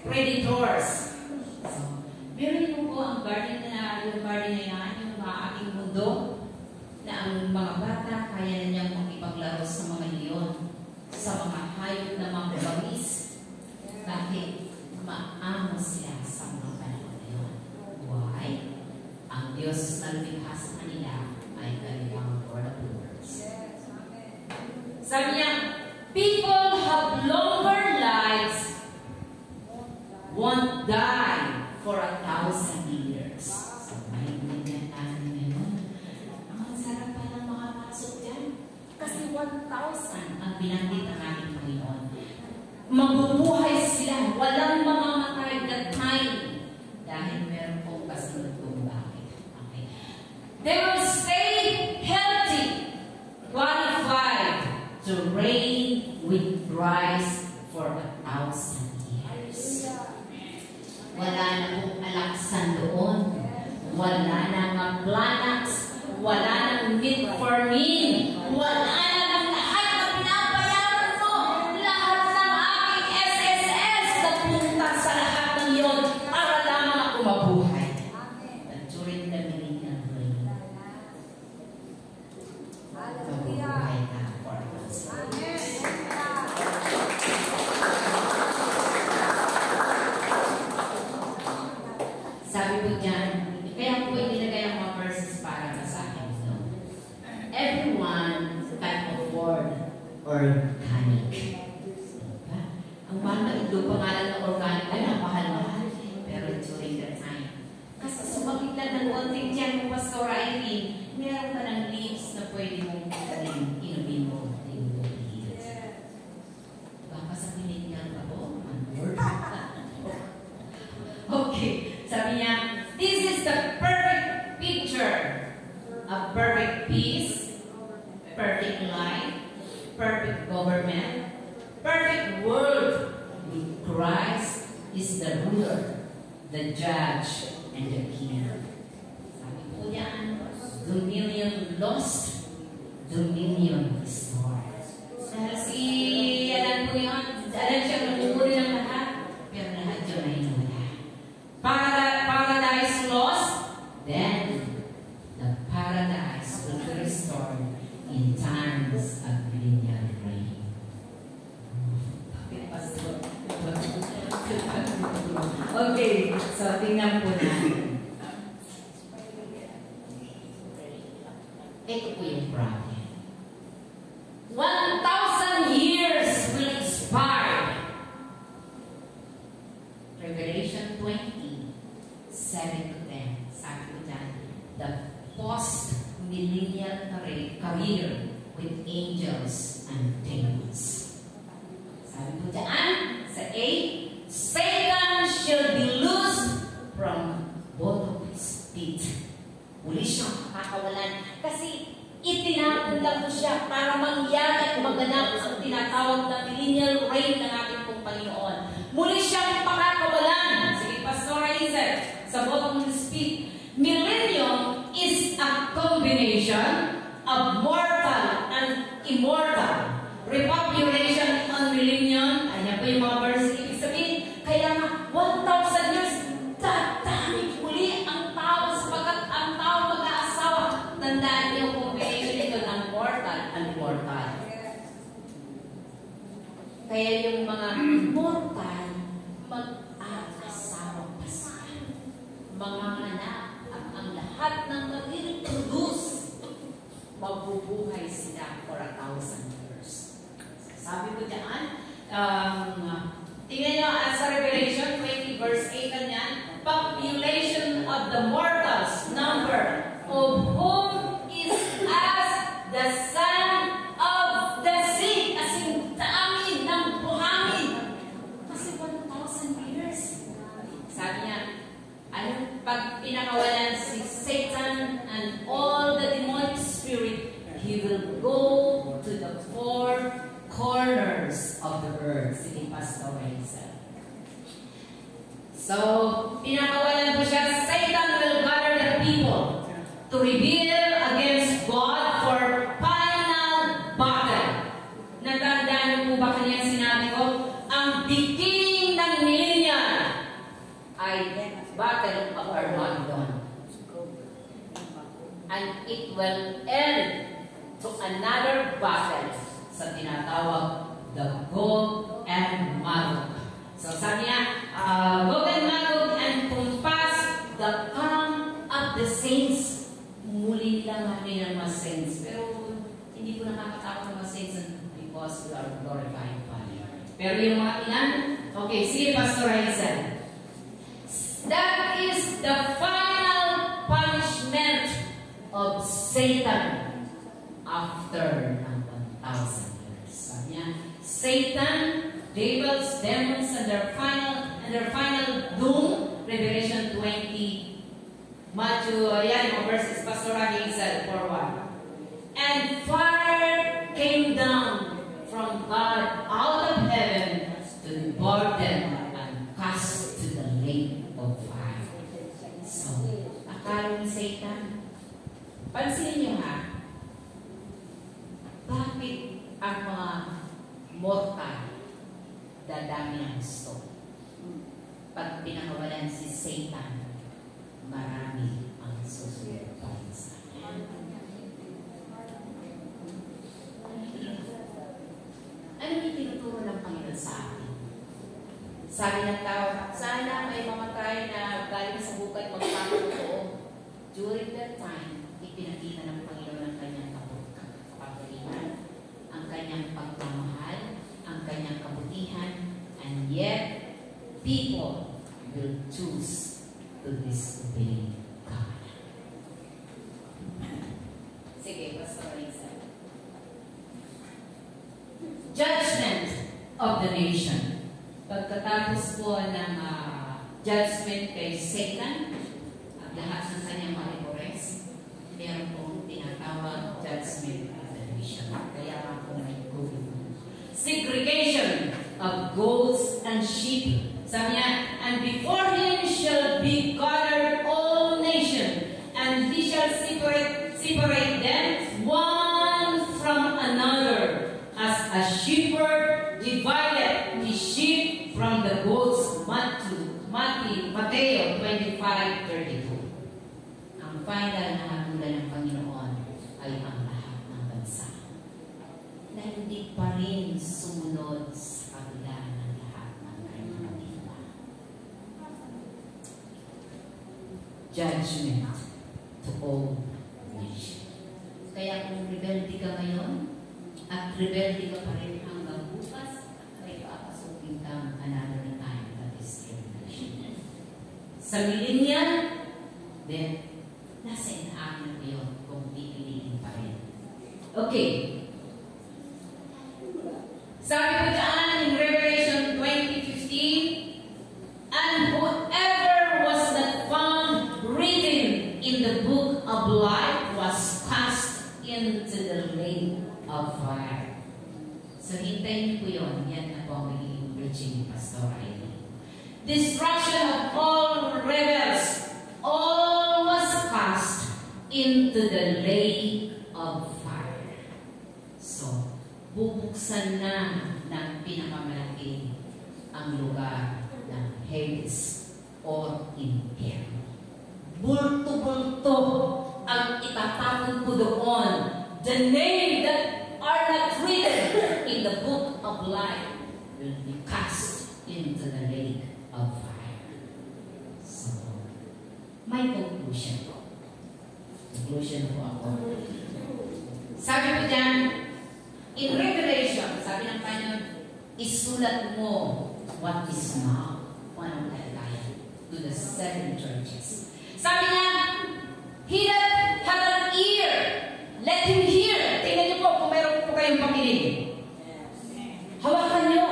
predators. So, meron mo po ang garden na yan, yung mga ating mundo, na ang mga bata kaya na niyang makipaglaro sa mga leon, sa mga hayop na mababangis, dahil maamo sila sa mga panahon na yun. Why? Ang Diyos na lumikha sa kanila ay kanilang Lord of Lords. Sabi niya, people have longer lives, won't die for 1,000 years. So, maintindihan natin ngayon. Ang sarap pa ng mga pasok dyan. Kasi 1,000 ang binanggit ng ating Panginoon. Mabubuhay sila, walang mamamatay that time. Dahil meron pong kasunod kung bakit. Okay. They will stay healthy, qualified to reign with Christ for 1,000 years. Wala na pong alaksan doon. Wala nang planax. Wala nang metformin. Wala nang lahat na pinapayaran mo. Lahat ng aking SSS na punta sa lahat ng yon para lamang ako mabuhay. And during the millennial reign, mabubuhay ka for us. Sabi ko dyan, kaya po inilagay ang mga verses para sa akin. No? Everyone can afford organic. Diba? Ang mahal ito, pangalan ng organic ay napahal-mahal. Pero during that time, kasi sumagit lang ng konting tiyan mo, Pastor Irene, meron ka ng leaves na pwede mong inumin mo. Baka sa pinigyan ka po, okay, sabi niya, this is the perfect picture of perfect peace, perfect life, perfect government, perfect world. With Christ is the ruler, the judge, and the king. Sabi po yan, dominion lost, dominion restored. Dahil si Alan po yun, Alan siya namumuli ng lahat, pero lahat yun ay nawala. Paradise lost, then the paradise will be restored in times of millennial reign. Okay, so tingnan po natin. Ito po yung problem. 1,000 years will expire. Revelation 20, 7 to 10. Sabi ko dyan, the post-millennial career with angels and demons. Sabi ko dyan, sa 8, Satan shall be loosed from both of his feet. Uli siyang makakawalan. Kasi itinapon lang ko siya para mangyari at maganap ang tinatawag na millennial reign ng ating pong Panginoon. Muli siyang pakakawalan. Sige, Pastor Isaac, sa bottom of the speak, millennium is a combination of mortal and immortal. Repopulation on millennium, ayan po yung mga verse, ibig sabihin, kaya nga, 1,000 years, tatami uli ang tao sapagkat ang tao mag-aasawa. Tandaan niyo, combination ito ng mortal and immortal. Kaya yung mga mortal, mag-aasawa pa sila. Mga anak, at ang lahat ng mag-reproduce, mabubuhay sila for 1,000 years. Sabi ko dyan, tingnan nyo sa Revelation 20 verse 8 kanyan, population of the mortals, number of whom is as the sand of the sea. Kasing dami ng buhangin. Kasi 1,000 years. Sabi niya, pag pinakawalan si Satan and all the demonic spirit, he will go to the four corners of the earth. Sige, Pastor Raiza. So, pinakawalan po siya, Satan will gather the people to rebel against God for final battle. Natandaan niyo po ba kanyang sinabi ko? Ang beginning ng millennium ay Battle of Armageddon. And it will end to another battle sa tinatawag the Gog and Magog. So sabi niya, Gog and Magog and compass the camp of the saints. Muli lang namin ang mga saints. Pero hindi po nakakatakot ng mga saints because we are glorified body. Pero yung mga ilan, okay, sige Pastor Hazel. That is the final punishment of Satan after 1,000 years. Sabi niya, Satan, devils, demons, and their final doom, Revelation 20, Matthew, yan, verses, Pastor Hazel, forward. And fire came down from God out of heaven to devour them and cast to the lake of fire. So, akala ni Satan, pansinin niyo ha, bakit ang mga mortal dadami ng gusto? Pag pinakawalan si Satan, marami ang susunod pa rin sa kanya. Ano yung tinuturo ng Panginoon sa atin? Sabi ng tao, sana may mamatay na galing sa bukay magpapatotoo. During that time, ipinakita ng Panginoon ang kanyang kapagalingan, ang kanyang pagmamahal, ang kanyang kabutihan, and yet, people will choose to disobey God. Sige, Pastor Lisa. Judgment of the nation. Pagkatapos po ng judgment kay Satan, at lahat ng kanyang mga ipores, meron pong tinatawag judgment of the nation. Kaya nga po may COVID. Segregation of goats and sheep. Sabi niya, and before him shall be gathered all nations, and he shall separate them one from another, as a shepherd divided his sheep from the goats. Mateo 25:32. Ang final na hatulan ng Panginoon ay ang lahat ng bansa na hindi pa rin sumunod sa kabila ng lahat ng kanyang diwa. Judgment to all nations. Kaya kung rebelde ka ngayon, at rebelde ka pa rin hanggang bukas, ay papasukin kang another time that is tribulation. Sa millennial, then, nasa inaamin ko yun kung pipiliin pa rin. Okay. Sabi ko dyan in Revelation 20:15, and whoever was not found written in the book of life was cast into the lake of fire. So, hintayin po yun. Yan na po ang magiging preaching ni Pastor Aileen. Destruction of all rebels. All was cast into the lake of fire. So, bubuksan na ng pinakamalaki ang lugar ng Hades or Inferno. Bulto-bulto ang itatapon po doon. The name that are not written in the book of life will be cast into the lake of fire. So, may conclusion po. Conclusion po ako. Sabi po dyan, in Revelation, sabi ng Panginoon, isulat mo what is now, one of kalagayan, to the 7 churches. Sabi niya, he that had an ear, let him hear. Tingnan niyo po kung meron po kayong pakinig. Hawakan niyo.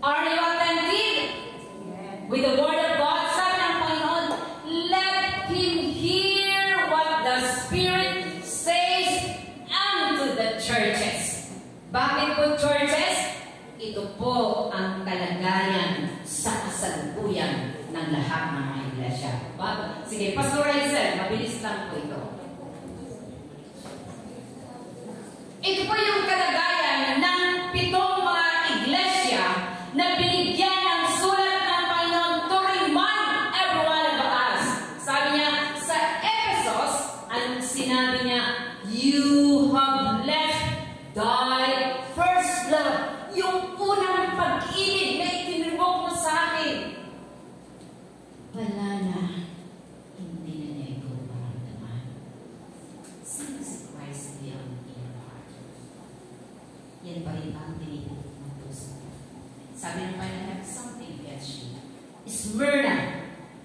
Are you attentive with the word of God? Sabi ng Panginoon, let him hear what the Spirit says unto the churches. Bakit po churches? Ito po ang kalagayan sa kasalukuyan ng lahat ng mga iglesia. Sige, Pastor Hazel, mabilis lang po ito. Ito po yung kalagayan ng 7 mga iglesia na binigyan ng sulat ng Panginoon to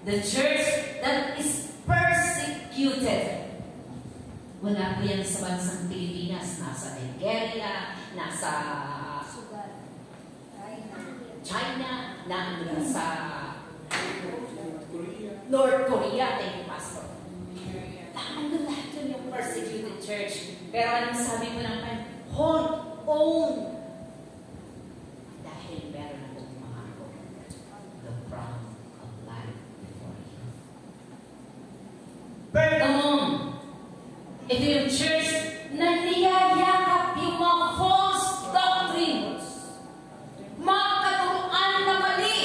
The church that is persecuted. Wala po yan sa bansang Pilipinas. Nasa Nigeria, nasa China, nasa North Korea. Thank you, Pastor. Ano lahat yun yung persecuted church? Pero anong sabi mo ng hold on. Dahil meron akong pangako. The crown of life before you. Pergamum. Ito yung church na niyayakap yung mga false doctrines. Mga katuruan na mali.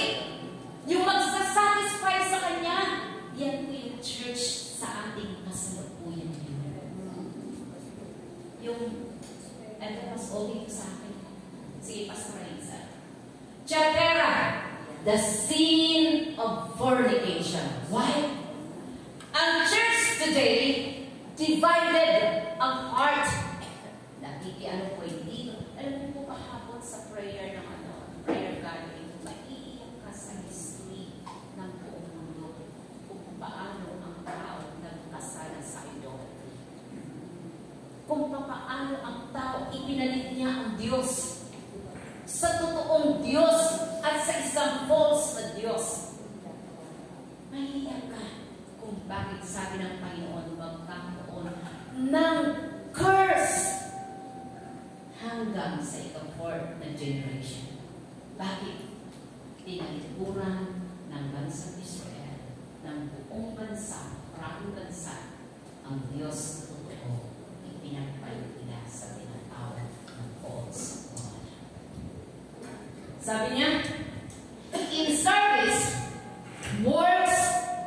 Yung magsasatisfy sa kanya. Yan po yung church sa ating kasalukuyan. Yung, ito mas okay ito sa akin. Sige, Pastor Raisa. Chatera, the sin of fornication. Why? Ang church today, divided ang heart. Nakikiano po hindi. Alam mo po kahapon sa prayer ng prayer gathering, maiiyak ka sa history ng buong mundo kung paano ang tao nagkasala sa idolatry. Kung paano ang tao ipinalit niya ang Diyos sa totoong Diyos at sa isang false na Diyos. Maiiyak ka kung bakit sabi ng Panginoon magkakaroon ng curse hanggang sa ika-4th na generation. Bakit? Tinalikuran ng bansang Israel, ng buong bansa, maraming bansa, ang Diyos na totoo, ipinagpalit nila sa tinatawag ng false God. Sabi niya, in service, words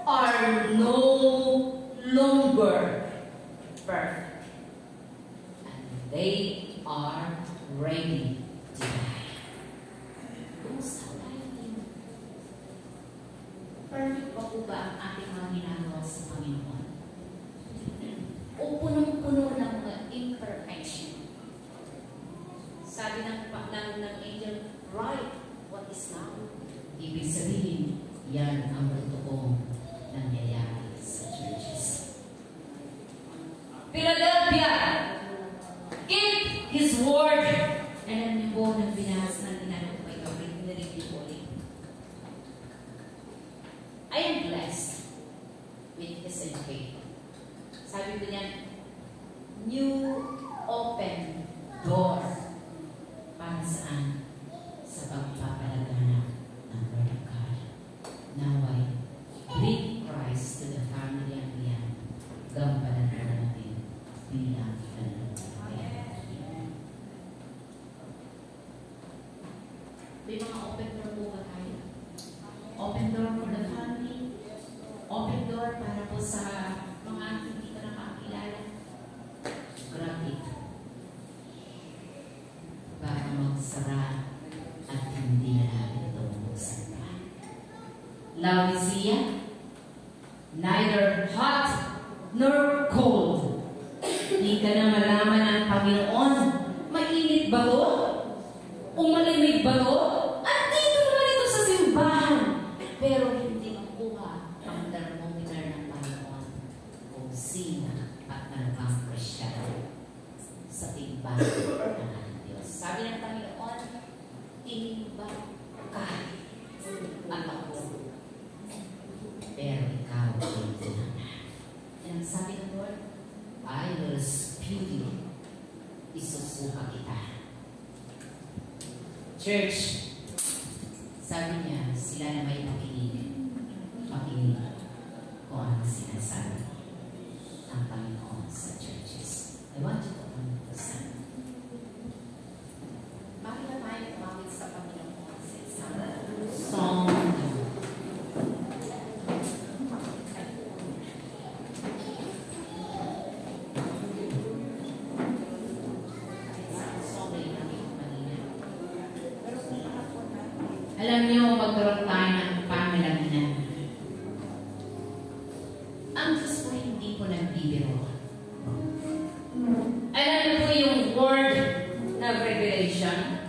are no longer perfect. And they are ready to die. Kumusta tayo din? Perfect ba po ba ang ating mga ginagawa sa Panginoon? O punong-puno ng mga imperfection? Sabi ng angel, right, what is now? Ibig sabihin, yan ang totoong nangyayari sa churches. Philadelphia, keep His word. Alam niyo po, nang binahas ng tinanong ko ikaw, narinig ko ulit. I am blessed with His education. Sabi ko niya, new open door para saan? Sa pagpapalaganap ng Word of God. Naway, bring Christ to the family ang iyan. Gampanan na natin bilang may mga open door po ba tayo? Open door for the family. Open door para po sa mga hindi ka nakakilala. Grabe. Baka magsara at hindi na natin ito buksan pa. Laodicea, neither hot nor cold. Hindi ka na malaman ng Panginoon. Mainit ba to? O malamig ba to? At dito naman ito sa simbahan. Pero hindi makuha ang thermometer ng Panginoon kung sino at anong Kristyano sa timbang ng ating Diyos. Sabi ng Panginoon, tinimbang ka at ako. Pero ikaw hindi na. Yan ang sabi ng Lord, I will spew you. Isusuka kita. Church, sabi niya, sila na may makinig. Makinig kung ano sinasabi ng Panginoon sa churches. I want you to understand. Bakit na tayo kumawit sa Panginoon sa isang song? Alam niyo, magkaroon tayo ng pangalaginan. Ang Diyos po hindi po nagbibiro. Alam niyo po yung word na revelation,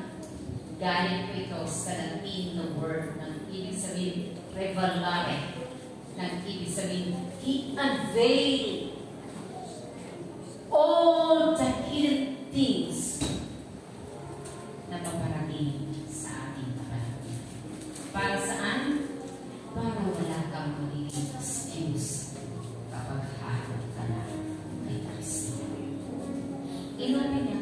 galing po ito sa Latin na word ng ibig sabihin, revelare. Ibig sabihin, He unveiled all the hidden things na paparating sa ating kapanahonan. Para saan? Para wala kang magiging excuse kapag harap ka na kay Kristo. Inumin niya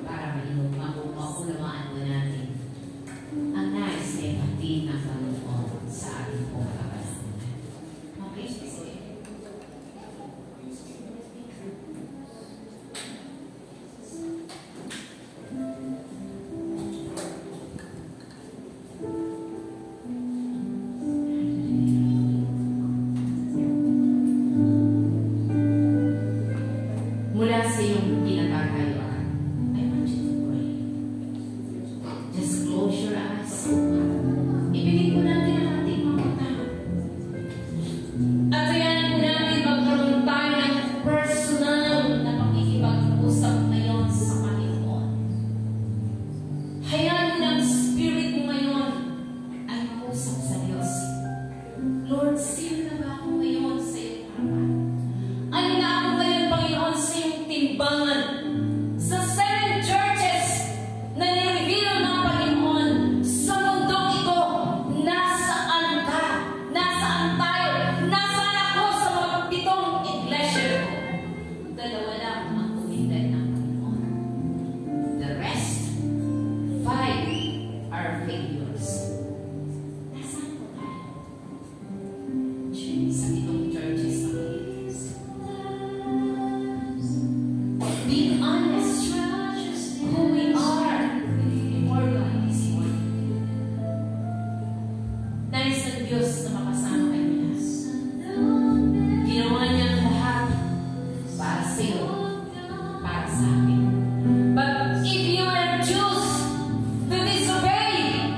para maunawaan mo natin ang nais na ipatin ng Panginoon sa ating pong kapanahonan. Okay? Mula sa iyong kinakakayaan, I want you to pray. Just close your eyes. Ibigay po natin ang ating mga mata. At ayan po natin magkaroon tayo ng personal na pakikipag-usap ngayon sa Panginoon. Hayaan mo ng Spirit mo ngayon ay mag-usap sa Diyos. Lord, sino na ba ako ngayon sa iyong harapan? Ano na ako ngayon, Panginoon, sa iyong timbangan? Sa 7 churches na nireveal ng Panginoon sa mundong ito, nasaan ka? Nasaan tayo? Nasaan ako sa mga 7 iglesia ko? 2 lang ang uminday ng Panginoon. The rest, 5 are failures. Nasaan po tayo? Sa 7 churches ng Pilipinas. Be honest who we are before God this morning. Nais ng Diyos na makasama kayo niya. Ginawa niya ang lahat para sa iyo, para sa akin. But if you choose to disobey,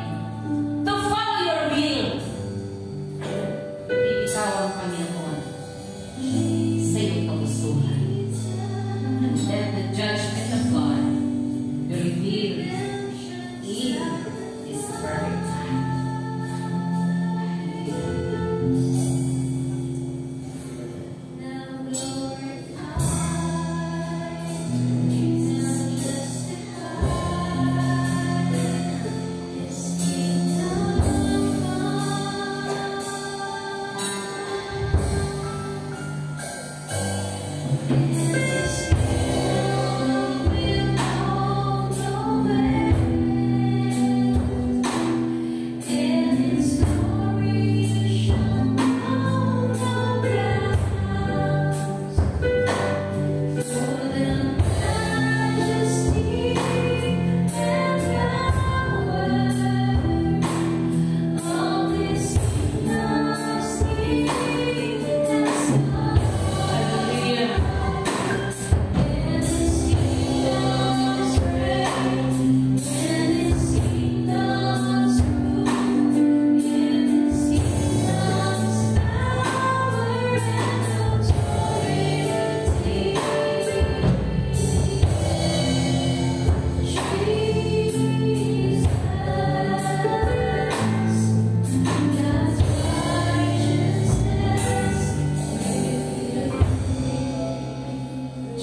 to follow your will, ibitaw ang Panginoon sa iyong kagustuhan. And let the judgment of God be revealed in His perfect time.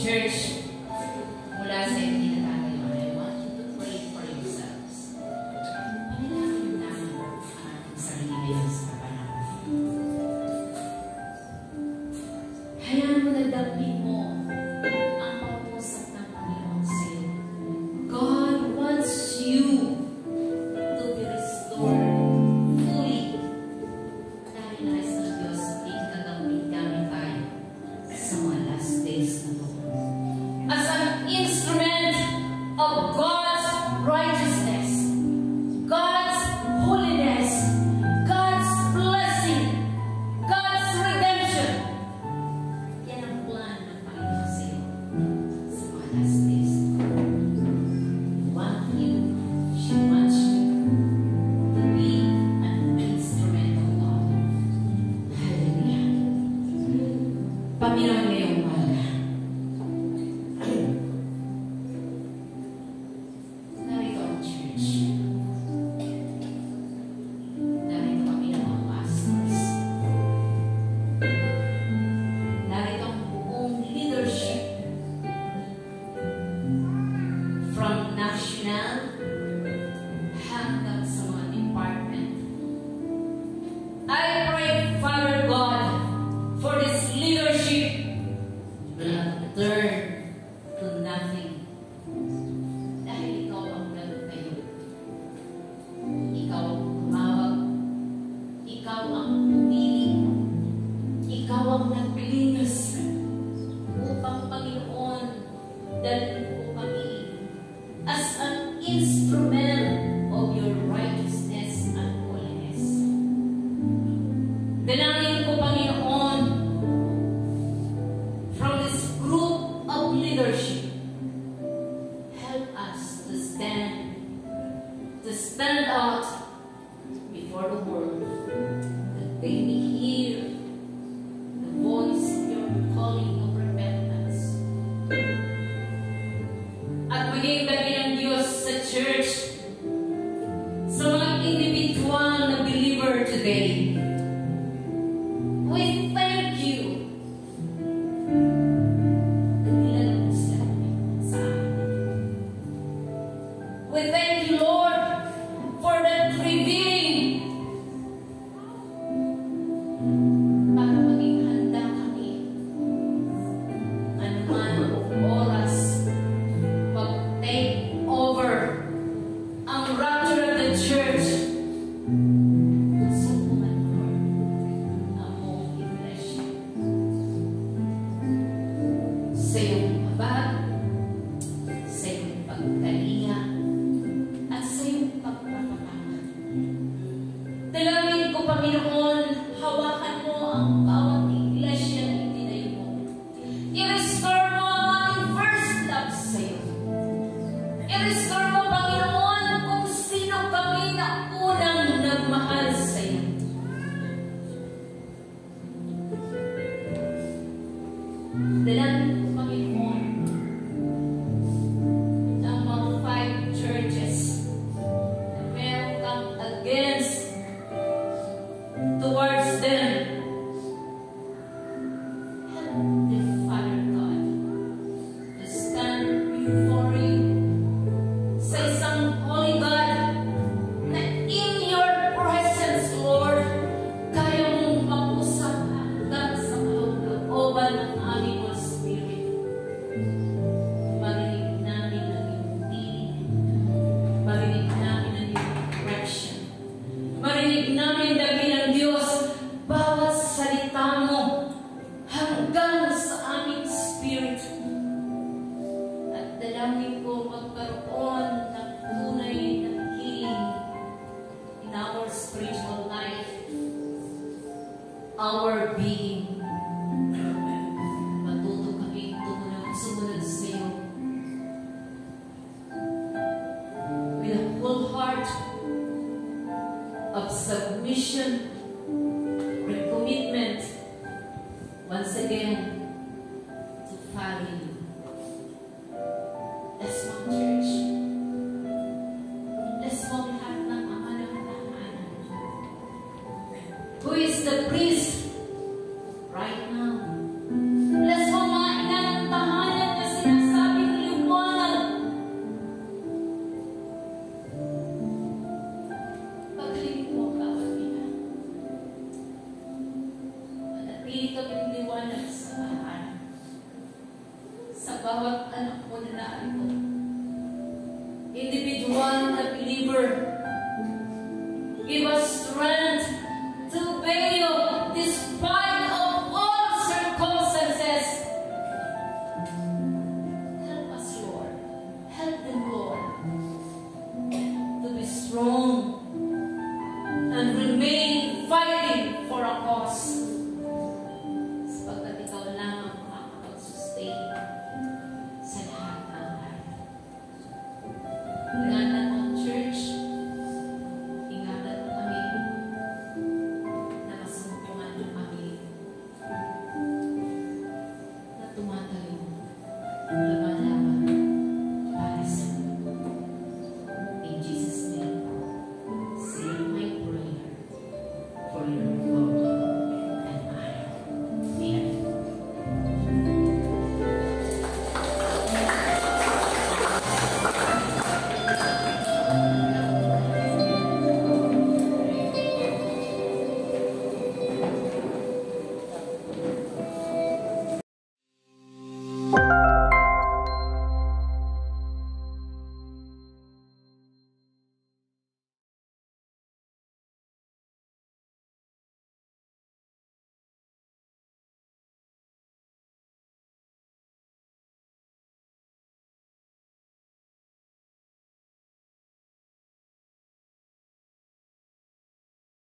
Church, mula sa iyong kinatatayon, I want you to pray for yourselves. Panalangin namin ang ating sarili ngayon sa kapanahonan. Hayaan mo na damhin mo ang pag-usap ng Panginoon sa iyo. God wants you to be restored fully. Dahil nais ng Diyos, ikagawin namin tayo sa mga last days na ito. As an instrument of God's righteousness, God's holiness, God's blessing, God's redemption. Yan ang plan ng Panginoon sa iyo sa mga last days. She wants you to be an instrument of God. Hallelujah. Panginoon, ngayong umaga, narito ang church. Narito kami ng mga pastors. ikaw ang pumili. Ikaw ang naglinis upang, Panginoon, dalhin po kami as an instrument of your righteousness and holiness. Dalangin ko, Panginoon, from this group of leadership, help us to stand out before the world, that they may hear the voice of your calling of repentance. At maging kami ng Diyos sa church, sa mga individual na believer today, we thank you na nilalang mo sila sa amin. We thank you, Lord, for that revealing para maging handa kami anuman oras mag-take over ang rapture of the church. Sumungan, Lord, ang mong iglesia sa iyong habag, sa iyong pagkalinga, at sa iyong pagpapatawad. Dalangin ko, Panginoon, hawakan mo ang bawat iglesia na itinayo mo. I-restore mo ang ating first love sa iyo. I-restore mo, Panginoon, kung sino kami na unang nagmahal sa iyo. Dalangin ko, Panginoon, ang mga 5 churches na meron kang against towards them. Help them, Father God, to stand before you sa isang holy God na in your presence, Lord, kaya mong mag-usap hanggang sa kalooban ng aming Holy Spirit. Marinig namin ang iyong tinig. Marinig namin ang iyong direction. Marinig namin, Dakilang Diyos, bawat salita mo hanggang sa aming spirit. At dalangin ko magkaroon ng tunay na healing in our spiritual life, our being. Matuto kami sumunod sa iyo with a whole heart of submission, recommitment, once again, to follow you. Let's one church. Let's one lahat ng ama ng tahanan. Who is the priest right now? Let's one mga ina ng tahanan na sinasabing liwanag. Paghalingin mo ang bawat ina. Manatili kami